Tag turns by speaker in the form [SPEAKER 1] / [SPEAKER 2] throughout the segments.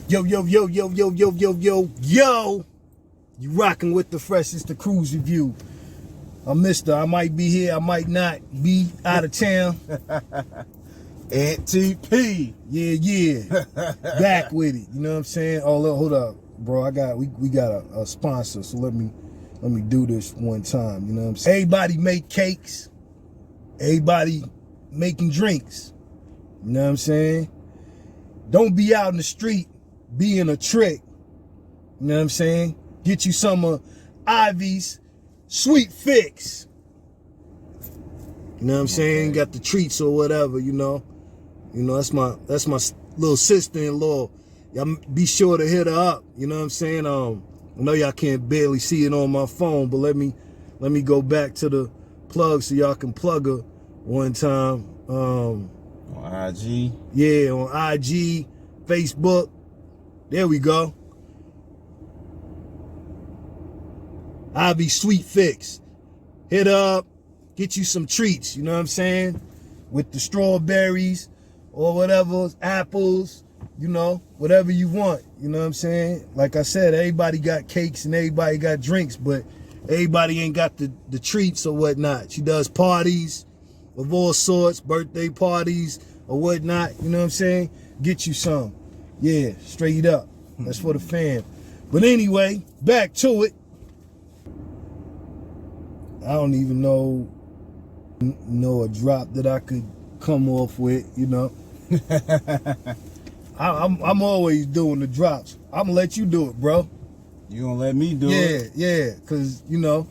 [SPEAKER 1] Yo, yo, yo, yo, yo, yo, yo, yo, yo. You rocking with the freshest, the Kruze review. I'm Mr. I might be here, I might not be out of town.
[SPEAKER 2] TP.
[SPEAKER 1] Yeah. Back with it. You know what I'm saying? Oh, look, hold up, bro. We got a sponsor, so let me do this one time. You know what I'm saying? Everybody make cakes. Everybody making drinks. You know what I'm saying? Don't be out in the street being a trick. You know what I'm saying? Get you some of Ivy's Sweet Fix. You know what I'm saying? Got the treats or whatever, you know. You know, that's my little sister-in-law. Y'all be sure to hit her up. You know what I'm saying? I know y'all can't barely see it on my phone, but let me go back to the plug so y'all can plug her one time.
[SPEAKER 2] On IG?
[SPEAKER 1] Yeah, on IG, Facebook. There we go. Ivy Sweet Fix. Hit up, get you some treats, you know what I'm saying? With the strawberries or whatever, apples, you know, whatever you want, you know what I'm saying? Like I said, everybody got cakes and everybody got drinks, but everybody ain't got the treats or whatnot. She does parties of all sorts, birthday parties or whatnot, you know what I'm saying? Get you some. Yeah, straight up. That's for the fam. But anyway, back to it. I don't even know a drop that I could come off with, you know. I'm always doing the drops. I'm gonna let you do it, bro.
[SPEAKER 2] You gonna let me do it?
[SPEAKER 1] Yeah, cause you know.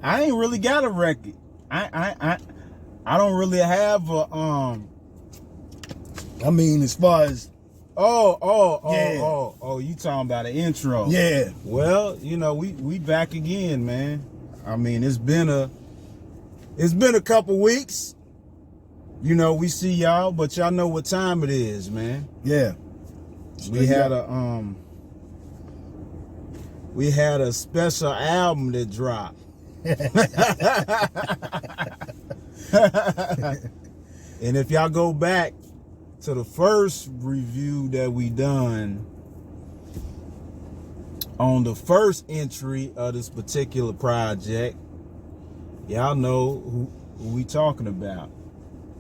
[SPEAKER 2] I ain't really got a record. I don't really have a
[SPEAKER 1] I mean, as far as
[SPEAKER 2] you talking about an intro?
[SPEAKER 1] Yeah.
[SPEAKER 2] Well, you know, we back again, man. I mean, it's been a couple weeks. You know, we see y'all, but y'all know what time it is, man.
[SPEAKER 1] Yeah.
[SPEAKER 2] We had a special album that dropped. And if y'all go back to the first review that we done on the first entry of this particular project, y'all know who we talking about.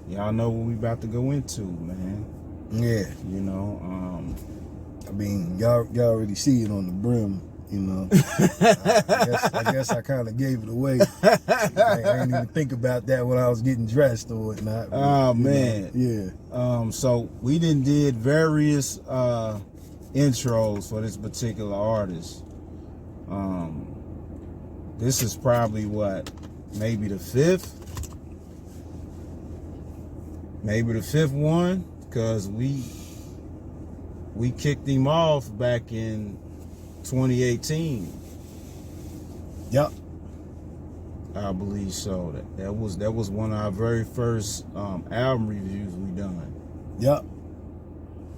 [SPEAKER 2] Y'all know what we about to go into, man.
[SPEAKER 1] Yeah.
[SPEAKER 2] You know,
[SPEAKER 1] I mean, y'all already see it on the brim, you know. I guess I kind of gave it away. I didn't even think about that when I was getting dressed or whatnot. But,
[SPEAKER 2] oh man.
[SPEAKER 1] Yeah.
[SPEAKER 2] So we did various intros for this particular artist. This is probably maybe the fifth one, because we kicked him off back in 2018.
[SPEAKER 1] Yep.
[SPEAKER 2] I believe so. That was one of our very first album reviews we done.
[SPEAKER 1] Yep.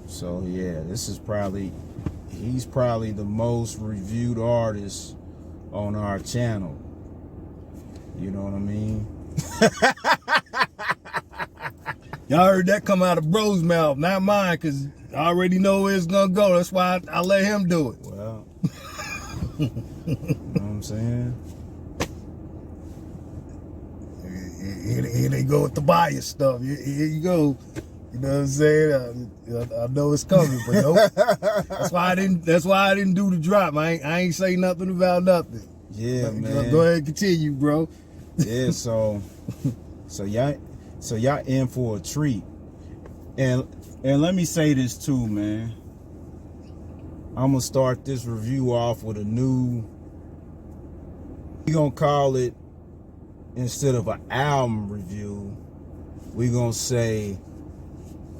[SPEAKER 2] So yeah, he's probably the most reviewed artist on our channel. You know what I mean?
[SPEAKER 1] Y'all heard that come out of bro's mouth, not mine, because I already know where it's going to go. That's why I let him do it.
[SPEAKER 2] Well, you know what I'm saying?
[SPEAKER 1] Here they go with the bias stuff. Here you go. You know what I'm saying? I know it's coming, but nope. That's why I didn't do the drop. I ain't say nothing about nothing.
[SPEAKER 2] Yeah, man.
[SPEAKER 1] Go ahead and continue, bro.
[SPEAKER 2] Yeah, so y'all in for a treat. And let me say this too, man. I'm gonna start this review off with we're gonna call it, instead of an album review, we're gonna say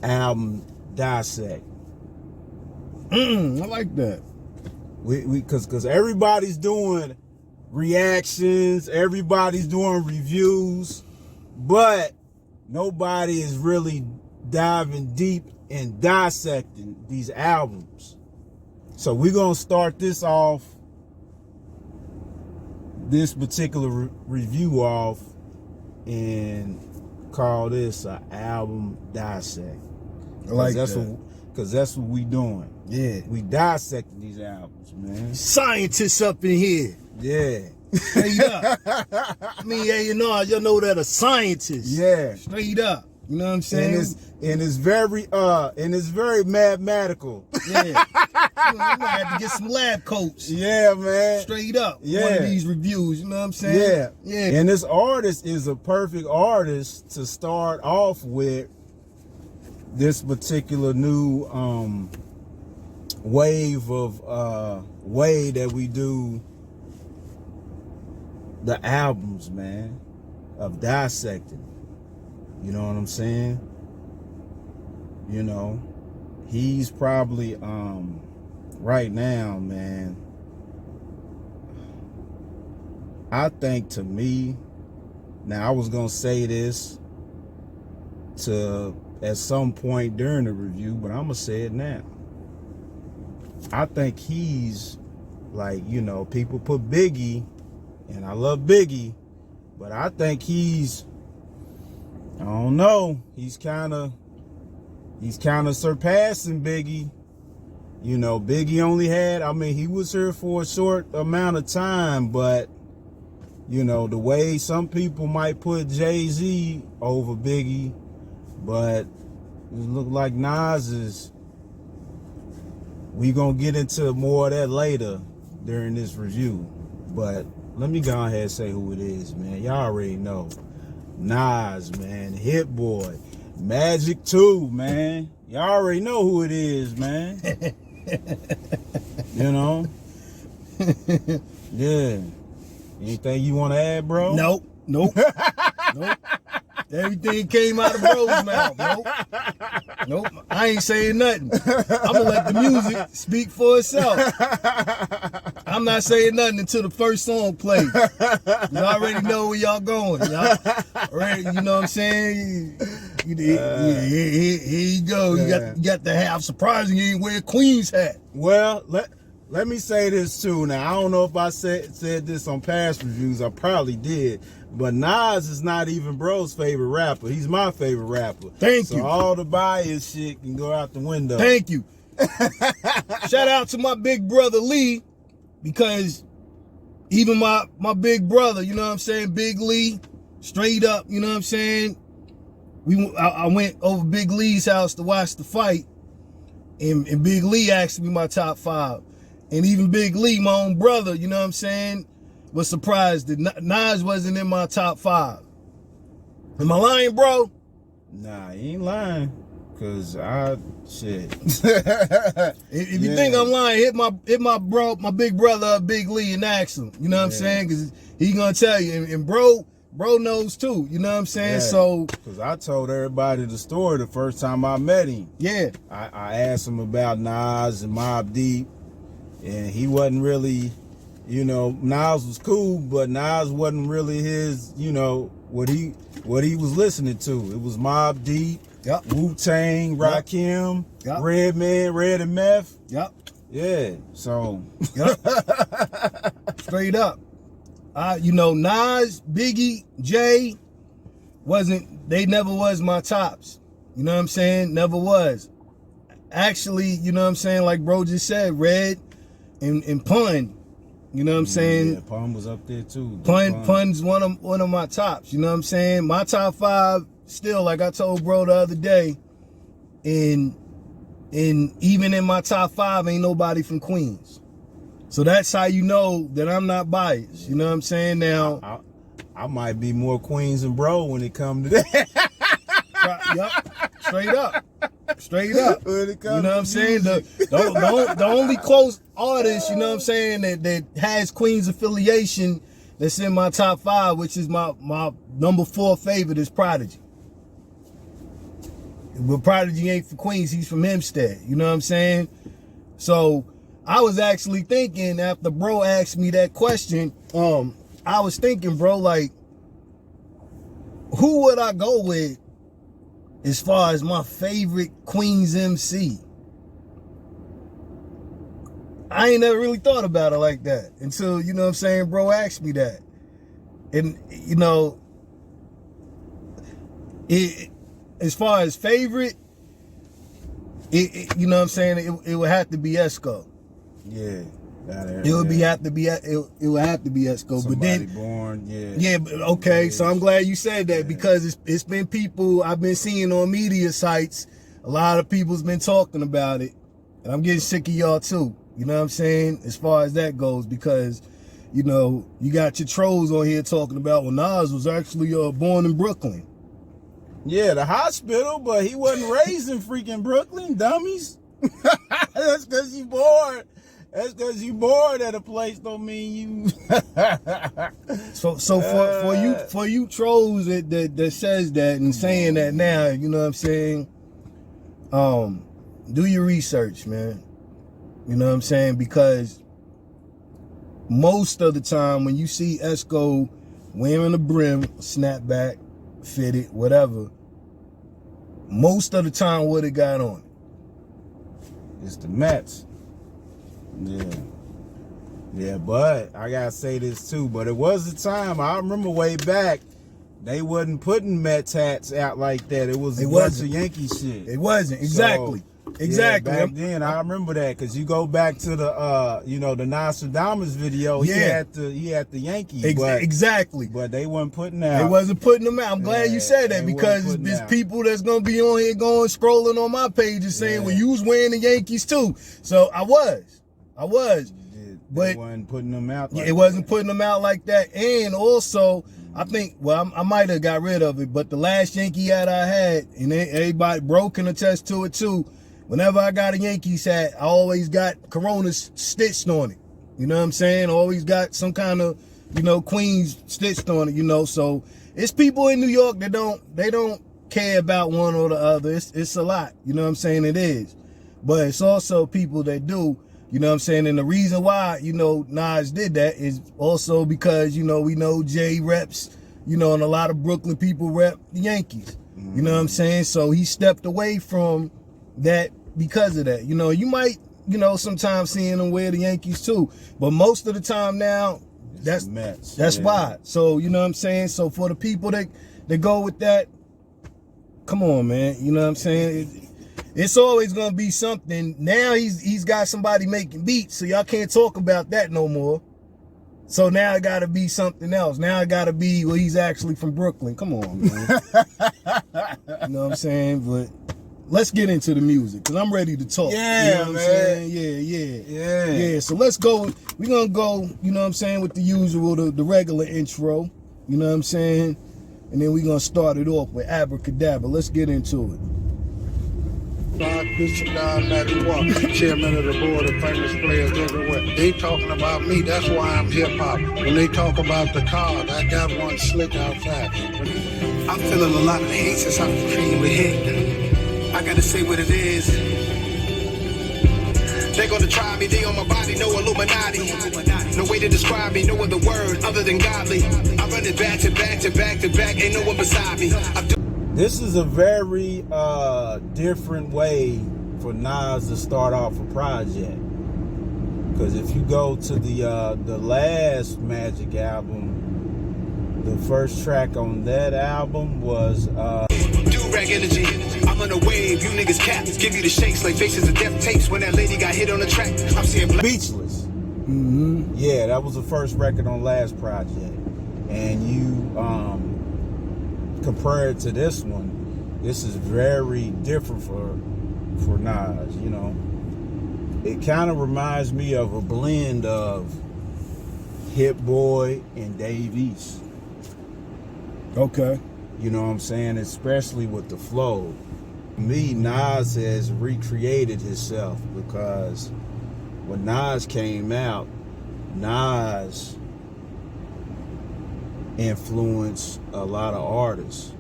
[SPEAKER 2] album dissect.
[SPEAKER 1] I like that.
[SPEAKER 2] Cause everybody's doing reactions, everybody's doing reviews, but nobody is really diving deep and dissecting these albums. So we're gonna start this particular review off and call this an album dissect.
[SPEAKER 1] I like
[SPEAKER 2] that's
[SPEAKER 1] that.
[SPEAKER 2] Because that's what we doing.
[SPEAKER 1] Yeah.
[SPEAKER 2] We dissecting these albums, man.
[SPEAKER 1] Scientists up in here.
[SPEAKER 2] Yeah.
[SPEAKER 1] Straight up. I mean, A&rs, y'all know that a scientist.
[SPEAKER 2] Yeah.
[SPEAKER 1] Straight up. You know what I'm saying?
[SPEAKER 2] And it's very mathematical.
[SPEAKER 1] Yeah. You might have to get some lab coats.
[SPEAKER 2] Yeah, man.
[SPEAKER 1] Straight up.
[SPEAKER 2] Yeah.
[SPEAKER 1] One of these reviews, you know what I'm saying?
[SPEAKER 2] Yeah.
[SPEAKER 1] Yeah.
[SPEAKER 2] And this artist is a perfect artist to start off with this particular new wave of way that we do the albums, man, of dissecting. You know what I'm saying? You know, he's probably right now, man, I think, to me, now I was gonna say this at some point during the review, but I'm gonna say it now. I think he's like, you know, people put Biggie, and I love Biggie, but I think he's, I don't know, he's kind of surpassing Biggie. You know, Biggie only had, I mean, he was here for a short amount of time, but, you know, the way some people might put Jay-Z over Biggie, but it look like Nas is, we gonna get into more of that later during this review. But let me go ahead and say who it is, man. Y'all already know. Nas, man. Hit Boy. Magic 2, man. Y'all already know who it is, man. You know? Yeah. Anything you want to add, bro?
[SPEAKER 1] Nope. Nope. Everything came out of bro's mouth. Nope. I ain't saying nothing. I'm gonna let the music speak for itself. I'm not saying nothing until the first song plays. You already know where y'all going. Y'all already, you know what I'm saying? Here you go. You got the half surprising you ain't wear a Queen's hat.
[SPEAKER 2] Well, let me say this too. Now, I don't know if I said this on past reviews. I probably did. But Nas is not even bro's favorite rapper. He's my favorite rapper.
[SPEAKER 1] Thank you.
[SPEAKER 2] So all the bias shit can go out the window.
[SPEAKER 1] Thank you. Shout out to my big brother Lee, because even my big brother, you know what I'm saying, Big Lee, straight up, you know what I'm saying. I went over Big Lee's house to watch the fight, and Big Lee asked me my top 5. And even Big Lee, my own brother, you know what I'm saying, was surprised that Nas wasn't in my top 5. Am I lying, bro?
[SPEAKER 2] Nah, you ain't lying. Cause shit.
[SPEAKER 1] If you think I'm lying, hit my big brother, Big Lee, and ask him. You know what I'm saying? Cause he gonna tell you. And bro knows too. You know what I'm saying? Yeah. So,
[SPEAKER 2] cause I told everybody the story the first time I met him.
[SPEAKER 1] Yeah.
[SPEAKER 2] I asked him about Nas and Mobb Deep, and he wasn't really, you know, Nas was cool, but Nas wasn't really his, you know, what he was listening to. It was Mobb Deep.
[SPEAKER 1] Yep.
[SPEAKER 2] Wu-Tang, Rakim,
[SPEAKER 1] yep.
[SPEAKER 2] Redman, Red and Meth.
[SPEAKER 1] Yep.
[SPEAKER 2] Yeah. So.
[SPEAKER 1] Yep. Straight up. You know, Nas, Biggie, Jay they never was my tops. You know what I'm saying? Never was. Actually, you know what I'm saying? Like bro just said, Red and Pun. You know what I'm saying?
[SPEAKER 2] Yeah, Pun was up there too.
[SPEAKER 1] Pun's one of my tops. You know what I'm saying? My top 5. Still, like I told bro the other day, and even in my top 5, ain't nobody from Queens. So that's how you know that I'm not biased. You know what I'm saying? Now,
[SPEAKER 2] I might be more Queens than bro when it comes to that.
[SPEAKER 1] Yup, straight up.
[SPEAKER 2] When it comes,
[SPEAKER 1] you know what I'm saying? The only close artist, you know what I'm saying, that has Queens affiliation that's in my top 5, which is my number 4 favorite, is Prodigy. But Prodigy ain't from Queens, he's from Hempstead. You know what I'm saying? So I was actually thinking, after bro asked me that question, I was thinking, bro, like, who would I go with as far as my favorite Queens MC? I ain't never really thought about it like that until, you know what I'm saying, bro asked me that. And, you know, As far as favorite, you know what I'm saying, it would have to be Esco.
[SPEAKER 2] Yeah.
[SPEAKER 1] It would have to be Esco.
[SPEAKER 2] Somebody
[SPEAKER 1] but then
[SPEAKER 2] born,
[SPEAKER 1] yeah, but okay. So I'm glad you said that because it's been people I've been seeing on media sites. A lot of people's been talking about it, and I'm getting sick of y'all too. You know what I'm saying? As far as that goes, because you know you got your trolls on here talking about Nas was actually born in Brooklyn.
[SPEAKER 2] Yeah, the hospital, but he wasn't raised in freaking Brooklyn, dummies. That's because you born. That's because you born at a place don't mean you.
[SPEAKER 1] so for you trolls that says that and saying that now, you know what I'm saying? Do your research, man. You know what I'm saying? Because most of the time when you see Esco wearing a brim, snapback, fitted, whatever, most of the time what it got on?
[SPEAKER 2] It's the Mets. Yeah, but I gotta say this too, but it was a time, I remember way back, they wasn't putting Mets hats out like that. It was a bunch of Yankee shit.
[SPEAKER 1] It wasn't, exactly. Exactly.
[SPEAKER 2] Yeah, back then, I remember that because you go back to the, the Nostradamus video. He had the Yankees.
[SPEAKER 1] Exactly.
[SPEAKER 2] But they wasn't putting out.
[SPEAKER 1] They wasn't putting them out. I'm glad you said that because there's people that's gonna be on here scrolling on my pages saying, "Well, you was wearing the Yankees too." So I was, but
[SPEAKER 2] it wasn't putting them out.
[SPEAKER 1] It wasn't putting them out like that. And also, I think, I might have got rid of it, but the last Yankee hat I had, and everybody broke can attest to it too. Whenever I got a Yankees hat, I always got Coronas stitched on it. You know what I'm saying? Always got some kind of, Queens stitched on it, So it's people in New York that don't care about one or the other. It's a lot. You know what I'm saying? It is. But it's also people that do, you know what I'm saying? And the reason why, Nas did that is also because, we know Jay reps, and a lot of Brooklyn people rep the Yankees. You know what I'm saying? So he stepped away from that because of that. You might, sometimes seeing them wear the Yankees too, but most of the time now, that's why. So, you know what I'm saying? So for the people that go with that, come on, man. You know what I'm saying? It's always gonna be something. Now he's got somebody making beats, so y'all can't talk about that no more. So now it gotta be something else. Now it gotta be, he's actually from Brooklyn. Come on, man. You know what I'm saying? But let's get into the music, because I'm ready to talk.
[SPEAKER 2] Yeah,
[SPEAKER 1] you know what I'm saying? Yeah. So let's go. We're going to go, with the usual, the regular intro. You know what I'm saying? And then we're going to start it off with Abracadabra. Let's get into it.
[SPEAKER 3] Bishop Don Matty Walker, chairman of the board of famous players everywhere. They talking about me, that's why I'm hip-hop. When they talk about the card, I got one slick outside.
[SPEAKER 4] I'm feeling a lot of hate since I'm treating with hate. I gotta say what it is. They're gonna try me, they on my body, no Illuminati. No way to describe me, no other word other than godly. I run it back to back to back to back, ain't no one beside me.
[SPEAKER 2] This is a very different way for Nas to start off a project. Because if you go to the last Magic album, the first track on that album was
[SPEAKER 4] Do-rag energy, I'm on a wave, you niggas cap. Give you the shakes like faces of death tapes when that lady got hit on the track. I'm seeing
[SPEAKER 2] Speechless.
[SPEAKER 1] Mm-hmm.
[SPEAKER 2] Yeah, that was the first record on last project. And you compare it to this one, this is very different for Nas, It kind of reminds me of a blend of Hit Boy and Dave East.
[SPEAKER 1] Okay.
[SPEAKER 2] You know what I'm saying? Especially with the flow. Me, Nas has recreated himself because when Nas came out, Nas influenced a lot of artists.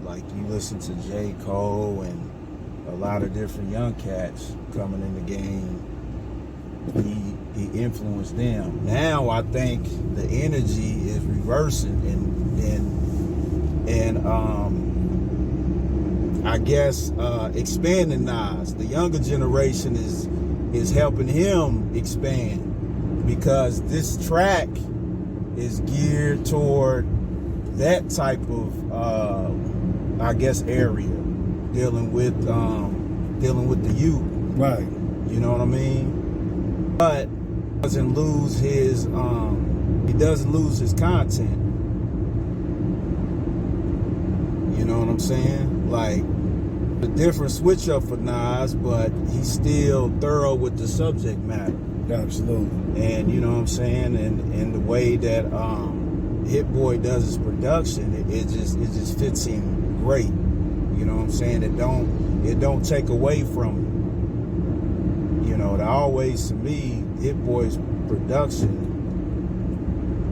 [SPEAKER 2] Like you listen to J. Cole and a lot of different young cats coming in the game. He influenced them. Now I think the energy is reversing and I guess expanding Nas. The younger generation is helping him expand because this track is geared toward that type of I guess, area, dealing with the youth.
[SPEAKER 1] Right.
[SPEAKER 2] You know what I mean? But doesn't lose his he doesn't lose his content. You know what I'm saying? Like, a different switch up for Nas, but he's still thorough with the subject matter.
[SPEAKER 1] Absolutely.
[SPEAKER 2] And you know what I'm saying? And the way that Hit Boy does his production, it just fits him great. You know what I'm saying? It don't take away from him. You know, to me, Hit Boy's production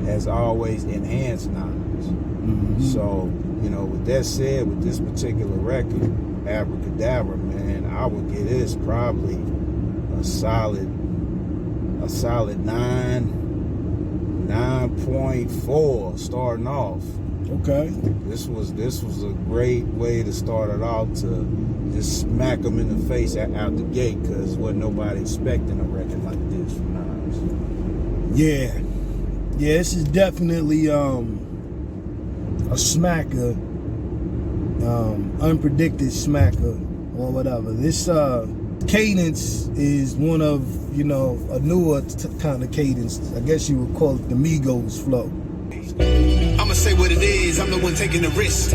[SPEAKER 2] has always enhanced Nas.
[SPEAKER 1] Mm-hmm.
[SPEAKER 2] So, you know, with that said, with this particular record, Abracadabra, man, I would give this probably a solid 9.4 starting off.
[SPEAKER 1] Okay.
[SPEAKER 2] This was a great way to start it off, to just smack them in the face out the gate, because wasn't nobody expecting a record like this from Nas.
[SPEAKER 1] Yeah, this is definitely a smacker, unpredicted smacker or whatever. This cadence is one of, a newer kind of cadence. I guess you would call it the Migos flow.
[SPEAKER 4] I'ma say what it is, I'm the one taking the risk.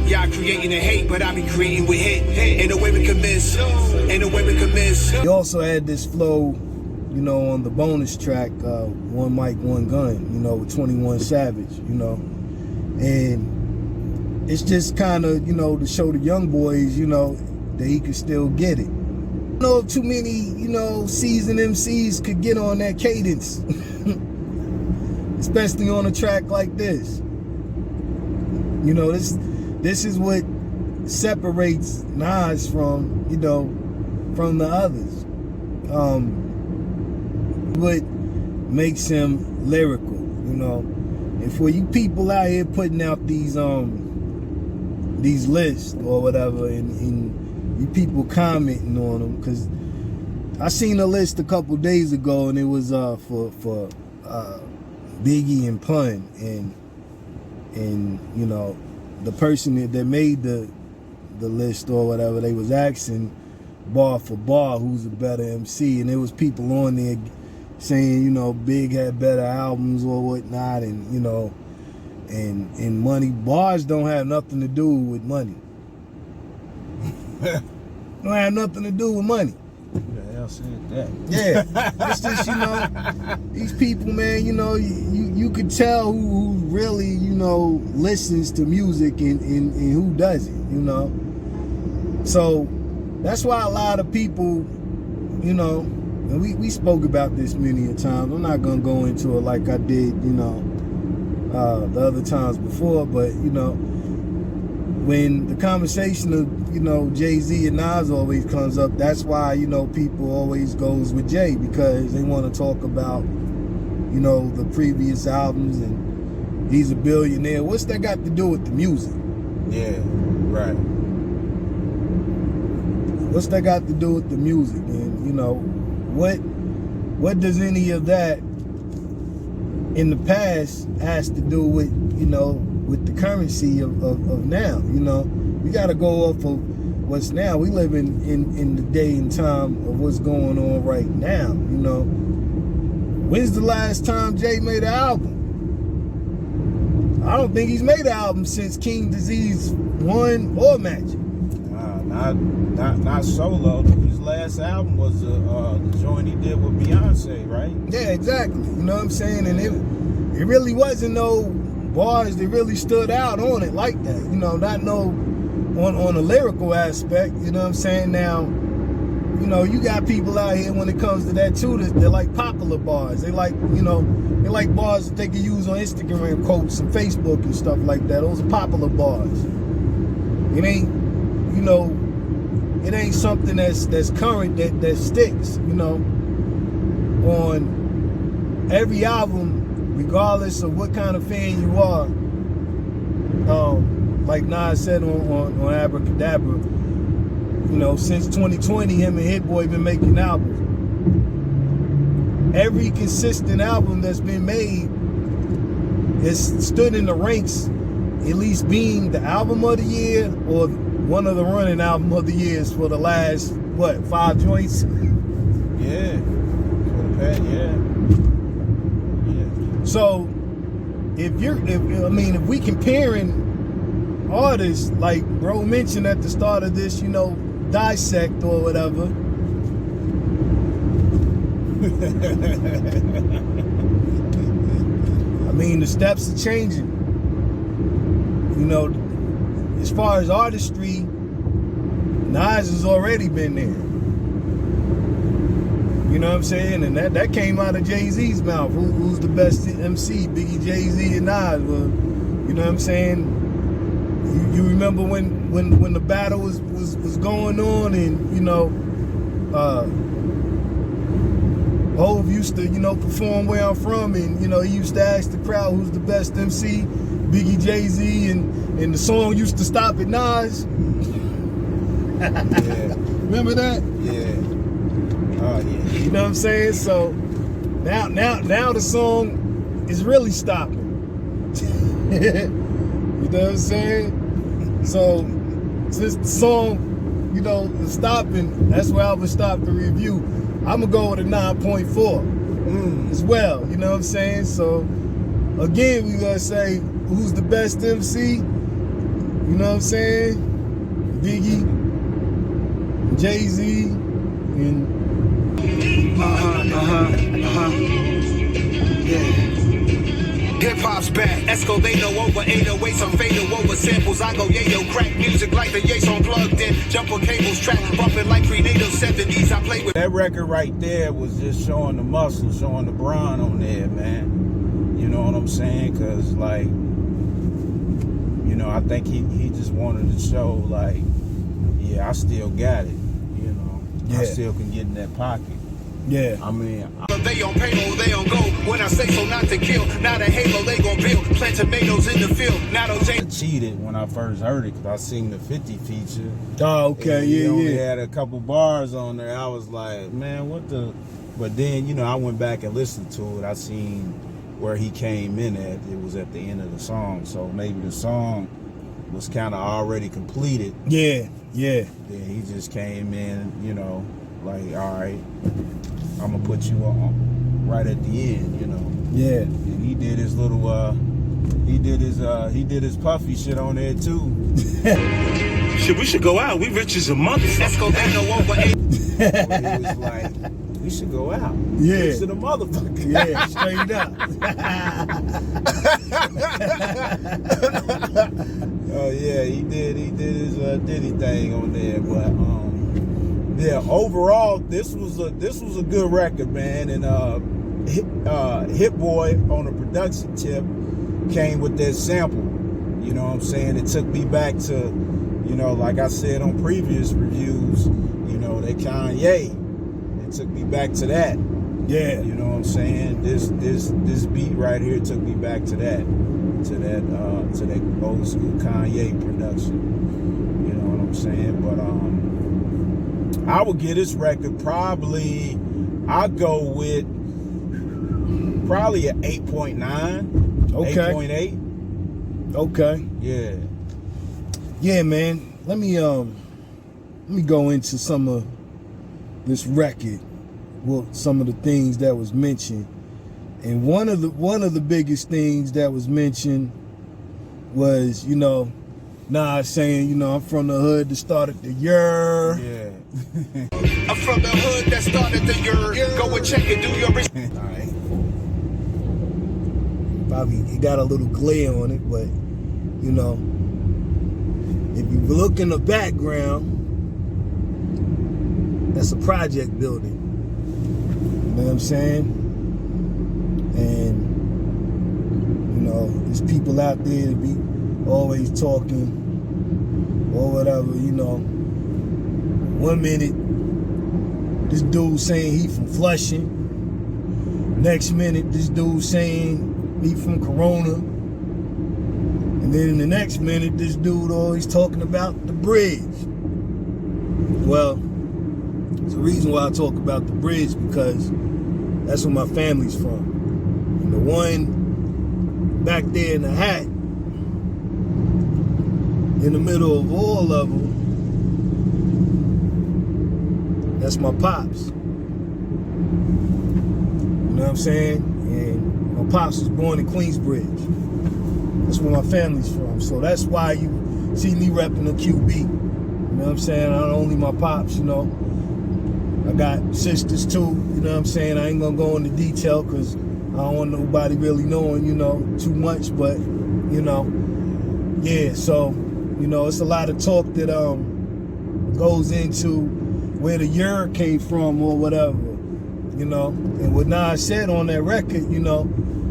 [SPEAKER 4] Y'all creating the hate, but I be creating with hate. Ain't no way we can miss.
[SPEAKER 1] He also had this flow, on the bonus track, One Mic, One Gun, with 21 Savage, and it's just kind of, to show the young boys, that he could still get it. I don't know if too many, seasoned MCs could get on that cadence, especially on a track like this. This is what separates Nas from, from the others. What makes him lyrical, and for you people out here putting out these lists or whatever, and you people commenting on them, because I seen a list a couple days ago, and it was for Biggie and Pun, and the person that made the list or whatever, they was asking bar for bar who's a better MC, and there was people on there saying, Big had better albums or whatnot, and and money. Bars don't have nothing to do with money. Don't have nothing to do with money.
[SPEAKER 2] Who the hell said that?
[SPEAKER 1] Yeah, it's just, these people, man, you could tell who really, listens to music and who doesn't, So that's why a lot of people, and we spoke about this many a times. I'm not gonna go into it like I did, the other times before, but when the conversation of Jay-Z and Nas always comes up, that's why people always goes with Jay, because they want to talk about the previous albums, and he's a billionaire. What's that got to do with the music?
[SPEAKER 2] Yeah, right.
[SPEAKER 1] What's that got to do with the music? And what does any of that in the past has to do with with the currency of now? We got to go off of what's now. We live in the day and time of what's going on right now. When's the last time Jay made an album? I don't think he's made an album since King Disease 1 or Magic.
[SPEAKER 2] Not solo. His last album was the joint he did with Beyonce, right?
[SPEAKER 1] Yeah, exactly. You know what I'm saying? And it really wasn't no bars that really stood out on it like that. Not on a lyrical aspect. You know what I'm saying? Now, you got people out here when it comes to that too, they're like popular bars. They like, they like bars that they can use on Instagram quotes and Facebook and stuff like that. Those are popular bars. It ain't, it ain't something that's current that sticks, on every album, regardless of what kind of fan you are. Like Nas said on Abracadabra, since 2020, him and Hit Boy been making albums. Every consistent album that's been made has stood in the ranks at least being the album of the year or one of the running album of the years for the last, what, 5 joints?
[SPEAKER 2] Yeah. For the past, yeah.
[SPEAKER 1] So, if we comparing artists, like bro mentioned at the start of this, dissect or whatever. I mean, the steps are changing. As far as artistry, Nas has already been there. You know what I'm saying? And that came out of Jay-Z's mouth. Who's the best MC? Biggie, Jay-Z, and Nas. Well, you know what I'm saying? You remember when the battle was going on, and Hov used to perform where I'm from, and he used to ask the crowd who's the best MC, Biggie, Jay-Z, and the song used to stop at Nas.
[SPEAKER 2] Yeah.
[SPEAKER 1] Remember that?
[SPEAKER 2] Yeah. Oh yeah.
[SPEAKER 1] You know what I'm saying? So now the song is really stopping. You know what I'm saying? So since the song, is stopping, that's where I would stop the review. I'm gonna go with a 9.4 as well. You know what I'm saying? So again, we gonna say who's the best MC? You know what I'm saying? Biggie, Jay-Z, and
[SPEAKER 4] Hip hop's back, Escalado over 808, some fatal over samples. I go yayo, crack music like the Yates on plugged in. Jump on cables, track, bumping like prenatal 70s. I play with
[SPEAKER 2] that record right there was just showing the muscle, showing the brawn on there, man. You know what I'm saying? Cause like, I think he just wanted to show like, yeah, I still got it.
[SPEAKER 1] Yeah.
[SPEAKER 2] I still can get in that pocket.
[SPEAKER 1] yeah.
[SPEAKER 2] I mean,
[SPEAKER 4] they on payroll, they on go. When I say so not to kill, not a halo, they gon' build. Plant tomatoes in the field, not on
[SPEAKER 2] I cheated when I first heard it because I seen the 50 feature.
[SPEAKER 1] Oh, okay,
[SPEAKER 2] He only
[SPEAKER 1] yeah.
[SPEAKER 2] had a couple bars on there. I was like, man, what the? But then, I went back and listened to it. I seen where he came in at. It was at the end of the song. So maybe the song was kind of already completed.
[SPEAKER 1] Yeah.
[SPEAKER 2] Then he just came in, like, all right, I'm going to put you on right at the end,
[SPEAKER 1] Yeah.
[SPEAKER 2] And he did his little, he did his puffy shit on there too.
[SPEAKER 5] Shit, we should go out. We rich as a mother.
[SPEAKER 4] Escalado over 8.
[SPEAKER 2] He was like, we should go out.
[SPEAKER 1] Yeah.
[SPEAKER 2] Rich to the motherfucker.
[SPEAKER 1] Yeah, straight up.
[SPEAKER 2] Oh yeah, he did his Diddy thing on there, but yeah, overall this was a good record, man. And Hit Boy on a production tip came with that sample. You know what I'm saying? It took me back to, like I said on previous reviews, that Kanye. It took me back to that.
[SPEAKER 1] Yeah.
[SPEAKER 2] You know what I'm saying? This beat right here took me back to that old school Kanye production. You know what I'm saying? But I would give this record probably, I'd go with probably an 8.9.
[SPEAKER 1] Okay.
[SPEAKER 2] 8.8.
[SPEAKER 1] Okay.
[SPEAKER 2] Yeah.
[SPEAKER 1] Yeah, man. Let me go into some of this record. Well, some of the things that was mentioned. And one of the biggest things that was mentioned was, Nas saying, I'm from the hood that started the year.
[SPEAKER 2] Yeah.
[SPEAKER 4] I'm from the hood that started the year. Go and check it, do your research.
[SPEAKER 1] All right. Probably it got a little glare on it, but if you look in the background, that's a project building. You know what I'm saying? And there's people out there that be always talking or whatever. 1 minute this dude saying he from Flushing, next minute this dude saying he from Corona, and then in the next minute this dude always talking about the bridge. Well, there's a reason why I talk about the bridge, because that's where my family's from. And the one back there in the hat, in the middle of all of them, that's my pops. You know what I'm saying? And my pops was born in Queensbridge. That's where my family's from. So that's why you see me repping the QB. You know what I'm saying? Not only my pops, you know. I got sisters too, you know what I'm saying? I ain't gonna go into detail because I don't want nobody really knowing, you know, too much, but, you know, yeah, so, you know, it's a lot of talk that goes into where the year came from or whatever, you know. And what Nas said on that record, you know,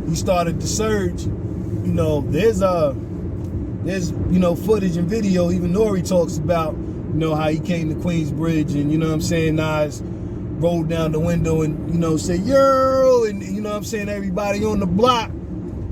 [SPEAKER 1] he started the surge, you know, there's you know, footage and video, even Nori talks about, you know, how he came to Queensbridge and, you know what I'm saying, Nas rolled down the window and, you know, said, yo, and, you know what I'm saying, everybody on the block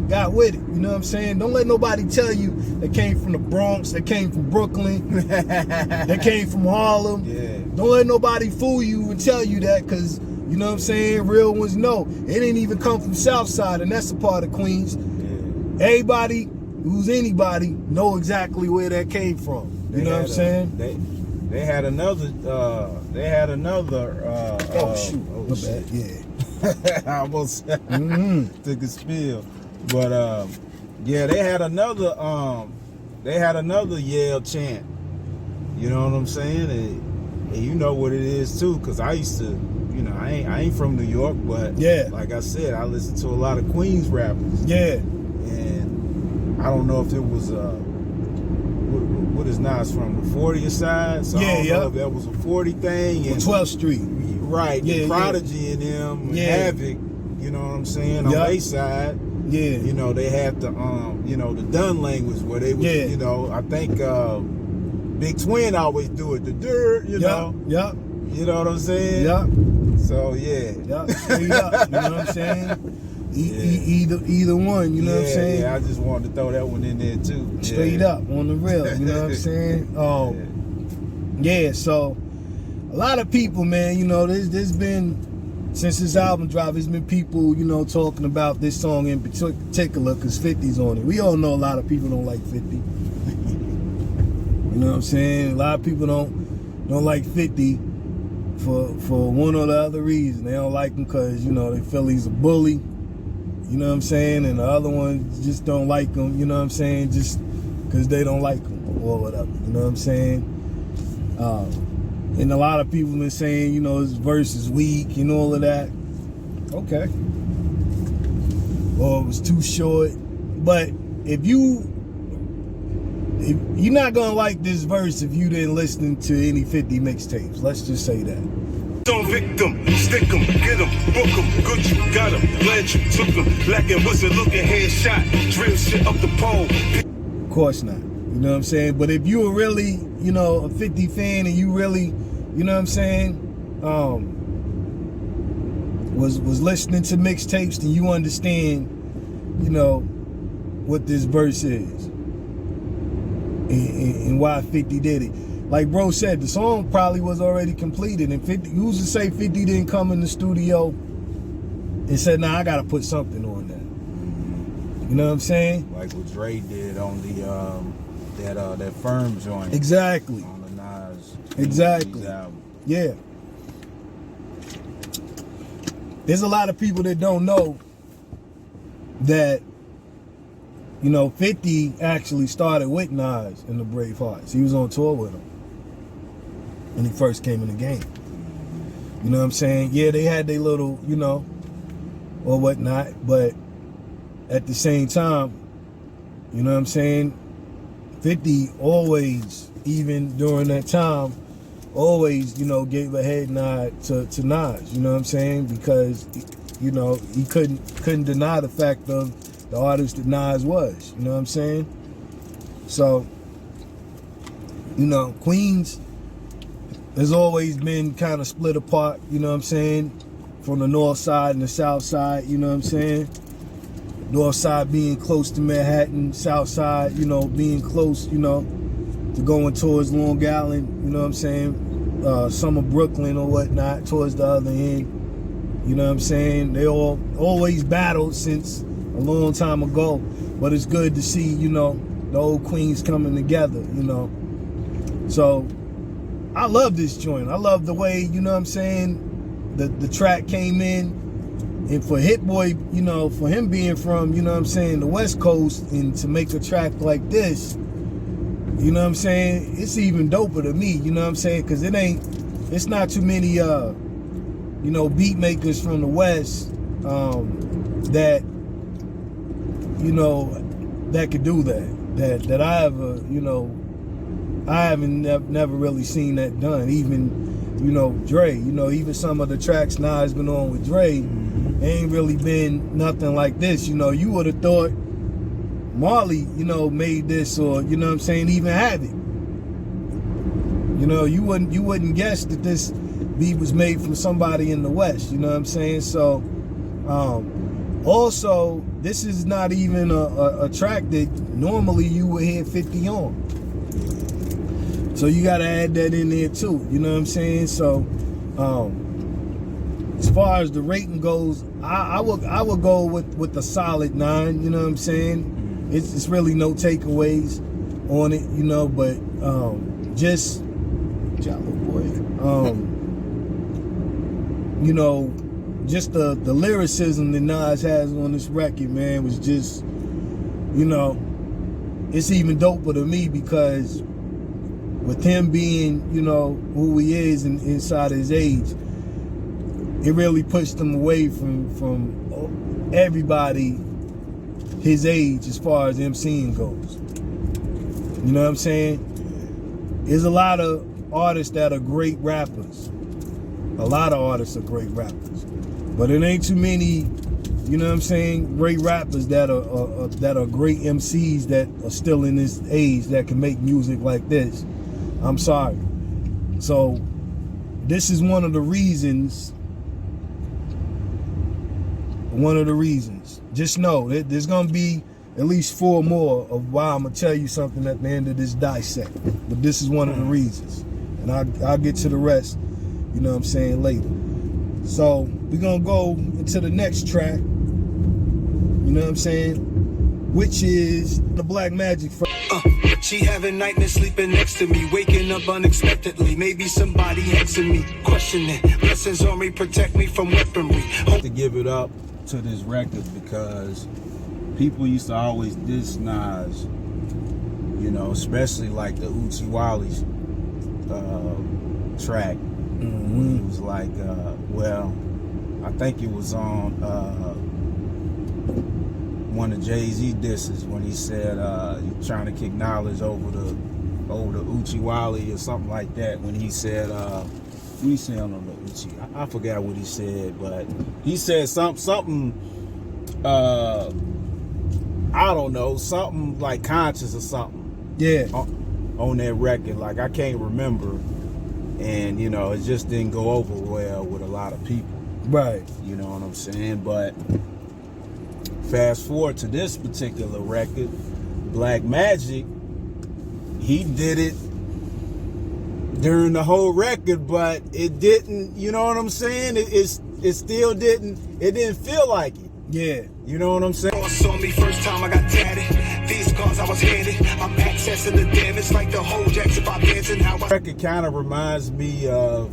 [SPEAKER 1] got with it, you know what I'm saying? Don't let nobody tell you they came from the Bronx, they came from Brooklyn, they came from Harlem.
[SPEAKER 2] Yeah.
[SPEAKER 1] Don't let nobody fool you and tell you that because, you know what I'm saying, real ones know. It didn't even come from Southside, and that's a part of Queens.
[SPEAKER 2] Yeah.
[SPEAKER 1] Everybody who's anybody know exactly where that came from. You know what I'm saying?
[SPEAKER 2] They had another.
[SPEAKER 1] Oh shoot! My bad. Yeah.
[SPEAKER 2] I almost took a spill, but yeah, they had another Yale chant. You know what I'm saying? And you know what it is too, because I used to, you know, I ain't from New York, but
[SPEAKER 1] yeah,
[SPEAKER 2] like I said, I listen to a lot of Queens rappers.
[SPEAKER 1] Yeah.
[SPEAKER 2] And I don't know if it was what is Nas from, the 40th side? So I don't know if that was a 40 thing. And
[SPEAKER 1] 12th Street.
[SPEAKER 2] Right,
[SPEAKER 1] yeah,
[SPEAKER 2] Prodigy and them, and Havoc, you know what I'm saying, on their side. Yeah. You know, they had the, you know, the done language where they was, you know, I think Big Twin always do it, the dirt, you know.
[SPEAKER 1] Yep.
[SPEAKER 2] You know what I'm saying?
[SPEAKER 1] Yep.
[SPEAKER 2] So, yeah.
[SPEAKER 1] Yep, straight up, you know what I'm saying? Either one, you know what I'm saying?
[SPEAKER 2] Yeah, I just wanted to throw that one in there too.
[SPEAKER 1] Straight up, on the real, you know what I'm saying? Yeah, so a lot of people, man, you know, there's been, since this album dropped, there's been people, you know, talking about this song in particular because 50's on it. We all know a lot of people don't like 50. You know what I'm saying? A lot of people don't like 50 for one or the other reason. They don't like him because, you know, they feel he's a bully. You know what I'm saying? And the other ones just don't like him, you know what I'm saying? Just because they don't like him or whatever, you know what I'm saying? And a lot of people been saying, you know, his verse is weak and all of that. Okay. Or it was too short. But if you're not gonna like this verse if you didn't listen to any 50 mixtapes. Let's just say that.
[SPEAKER 5] Don't victim, stick 'em, get 'em, book 'em, good you got 'em, glad you took 'em, black and wizard looking headshot, drill shit up the pole.
[SPEAKER 1] Of course not, you know what I'm saying? But if you were really, you know, a 50 fan and you really, you know what I'm saying, was listening to mixtapes, then you understand, you know, what this verse is and why 50 did it. Like bro said, the song probably was already completed, and 50, who's to say 50 didn't come in the studio and said, nah, I gotta put something on that. You know what I'm saying?
[SPEAKER 2] Like what Dre did on the that Firm joint.
[SPEAKER 1] Exactly.
[SPEAKER 2] On the Nas.
[SPEAKER 1] Exactly.
[SPEAKER 2] Album.
[SPEAKER 1] Yeah. There's a lot of people that don't know that, you know, 50 actually started with Nas in the Bravehearts. He was on tour with him when he first came in the game. You know what I'm saying? Yeah, they had their little, you know, or whatnot, but at the same time, you know what I'm saying? 50 always, even during that time, always, you know, gave a head nod to Nas, you know what I'm saying? Because, you know, he couldn't deny the fact of the artist that Nas was, you know what I'm saying? So, you know, Queens has always been kind of split apart, you know what I'm saying? From the north side and the south side, you know what I'm saying? North side being close to Manhattan, south side, you know, being close, you know, to going towards Long Island, you know what I'm saying? Some of Brooklyn or whatnot, towards the other end, you know what I'm saying? They all always battled since a long time ago, but it's good to see, you know, the old Queens coming together, you know. So I love this joint. I love the way, you know what I'm saying, the track came in. And for Hit Boy, you know, for him being from, you know what I'm saying, the West Coast, and to make a track like this, you know what I'm saying, it's even doper to me, you know what I'm saying, because it's not too many, you know, beat makers from the West that, you know, that could do that I ever, you know, I haven't never really seen that done. Even, you know, Dre, you know, even some of the tracks Nas been on with Dre, ain't really been nothing like this. You know, you would have thought Marley, you know, made this, or, you know what I'm saying, even have it. You know, you wouldn't guess that this beat was made from somebody in the West, you know what I'm saying? So, also, this is not even a track that normally you would hear 50 on. So you gotta add that in there too, you know what I'm saying? So, as far as the rating goes, I would go with a solid 9. You know what I'm saying? It's really no takeaways on it, you know. But just Jolly Boy, you know, just the lyricism that Nas has on this record, man, was just, you know, it's even doper to me because with him being, you know, who he is and inside his age, it really pushed him away from everybody his age as far as MCing goes. You know what I'm saying? There's a lot of artists that are great rappers. A lot of artists are great rappers. But it ain't too many, you know what I'm saying, great rappers that are great MCs that are still in this age that can make music like this. I'm sorry. So this is one of the reasons. Just know that there's gonna be at least 4 more of why I'm gonna tell you something at the end of this dissect. But this is one of the reasons. And I'll get to the rest, you know what I'm saying, later. So we're gonna go into the next track, you know what I'm saying, which is the Black Magic.
[SPEAKER 4] She having nightmares sleeping next to me, waking up unexpectedly. Maybe somebody hexing me, questioning. Blessings on me, protect me from weaponry.
[SPEAKER 2] To give it up to this record because people used to always diss Nas, you know, especially like the Uchi Wale's track. It was like, well, I think it was on one of Jay-Z disses when he said you're trying to kick knowledge over the Uchi Wale or something like that. When he said what he said on the Uchi, I forgot what he said, but he said something I don't know, something like conscious or something.
[SPEAKER 1] Yeah.
[SPEAKER 2] On that record, like I can't remember, and you know it just didn't go over well with a lot of people.
[SPEAKER 1] Right.
[SPEAKER 2] You know what I'm saying? But fast forward to this particular record, Black Magic, he did it during the whole record, but it didn't, you know what I'm saying? It still didn't feel like it.
[SPEAKER 1] Yeah.
[SPEAKER 2] You know what I'm saying?
[SPEAKER 4] Saw me first time I got tatted. These cars I was handed. I'm accessing the damage like the whole Jackson Pop dancing. How I
[SPEAKER 2] record kind of reminds me of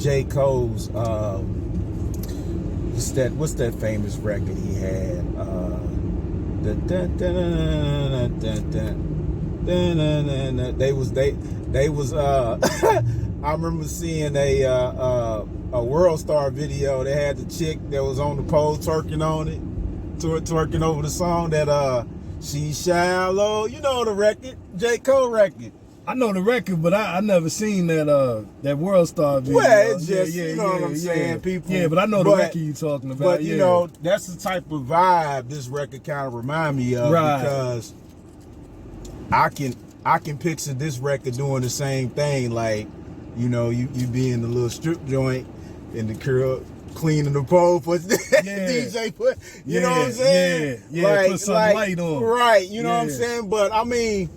[SPEAKER 2] J. Cole's what's that famous record he had? They was I remember seeing a World Star video. They had the chick that was on the pole twerking on it, twerking over the song that She's Shallow. You know the record, J. Cole record.
[SPEAKER 1] I know the record, but I never seen that World Star video.
[SPEAKER 2] Well, it's just, you know what I'm saying, people.
[SPEAKER 1] Yeah, but I know the record you talking about.
[SPEAKER 2] But, you know, that's the type of vibe this record kind of remind me of. Right. Because I can picture this record doing the same thing. Like, you know, you be in the little strip joint and the girl cleaning the pole for DJ put, you know what I'm saying?
[SPEAKER 1] Yeah, like, put some light on.
[SPEAKER 2] Right, you know what I'm saying? But, I mean,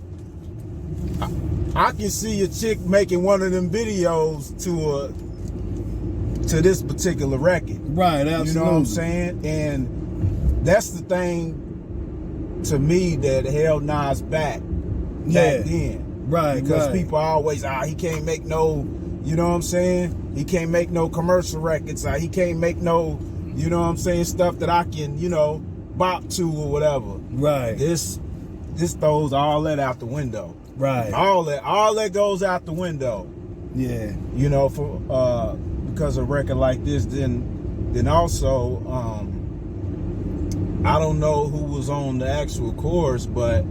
[SPEAKER 2] I can see a chick making one of them videos to this particular record.
[SPEAKER 1] Right, absolutely.
[SPEAKER 2] You know what I'm saying? And that's the thing to me that held Nas back then.
[SPEAKER 1] Right,
[SPEAKER 2] because
[SPEAKER 1] right.
[SPEAKER 2] people always, he can't make no, you know what I'm saying? He can't make no commercial records. He can't make no, you know what I'm saying, stuff that I can, you know, bop to or whatever.
[SPEAKER 1] Right.
[SPEAKER 2] This throws all that out the window.
[SPEAKER 1] Right.
[SPEAKER 2] All that goes out the window.
[SPEAKER 1] Yeah.
[SPEAKER 2] You know, for because a record like this, then also, I don't know who was on the actual chorus, but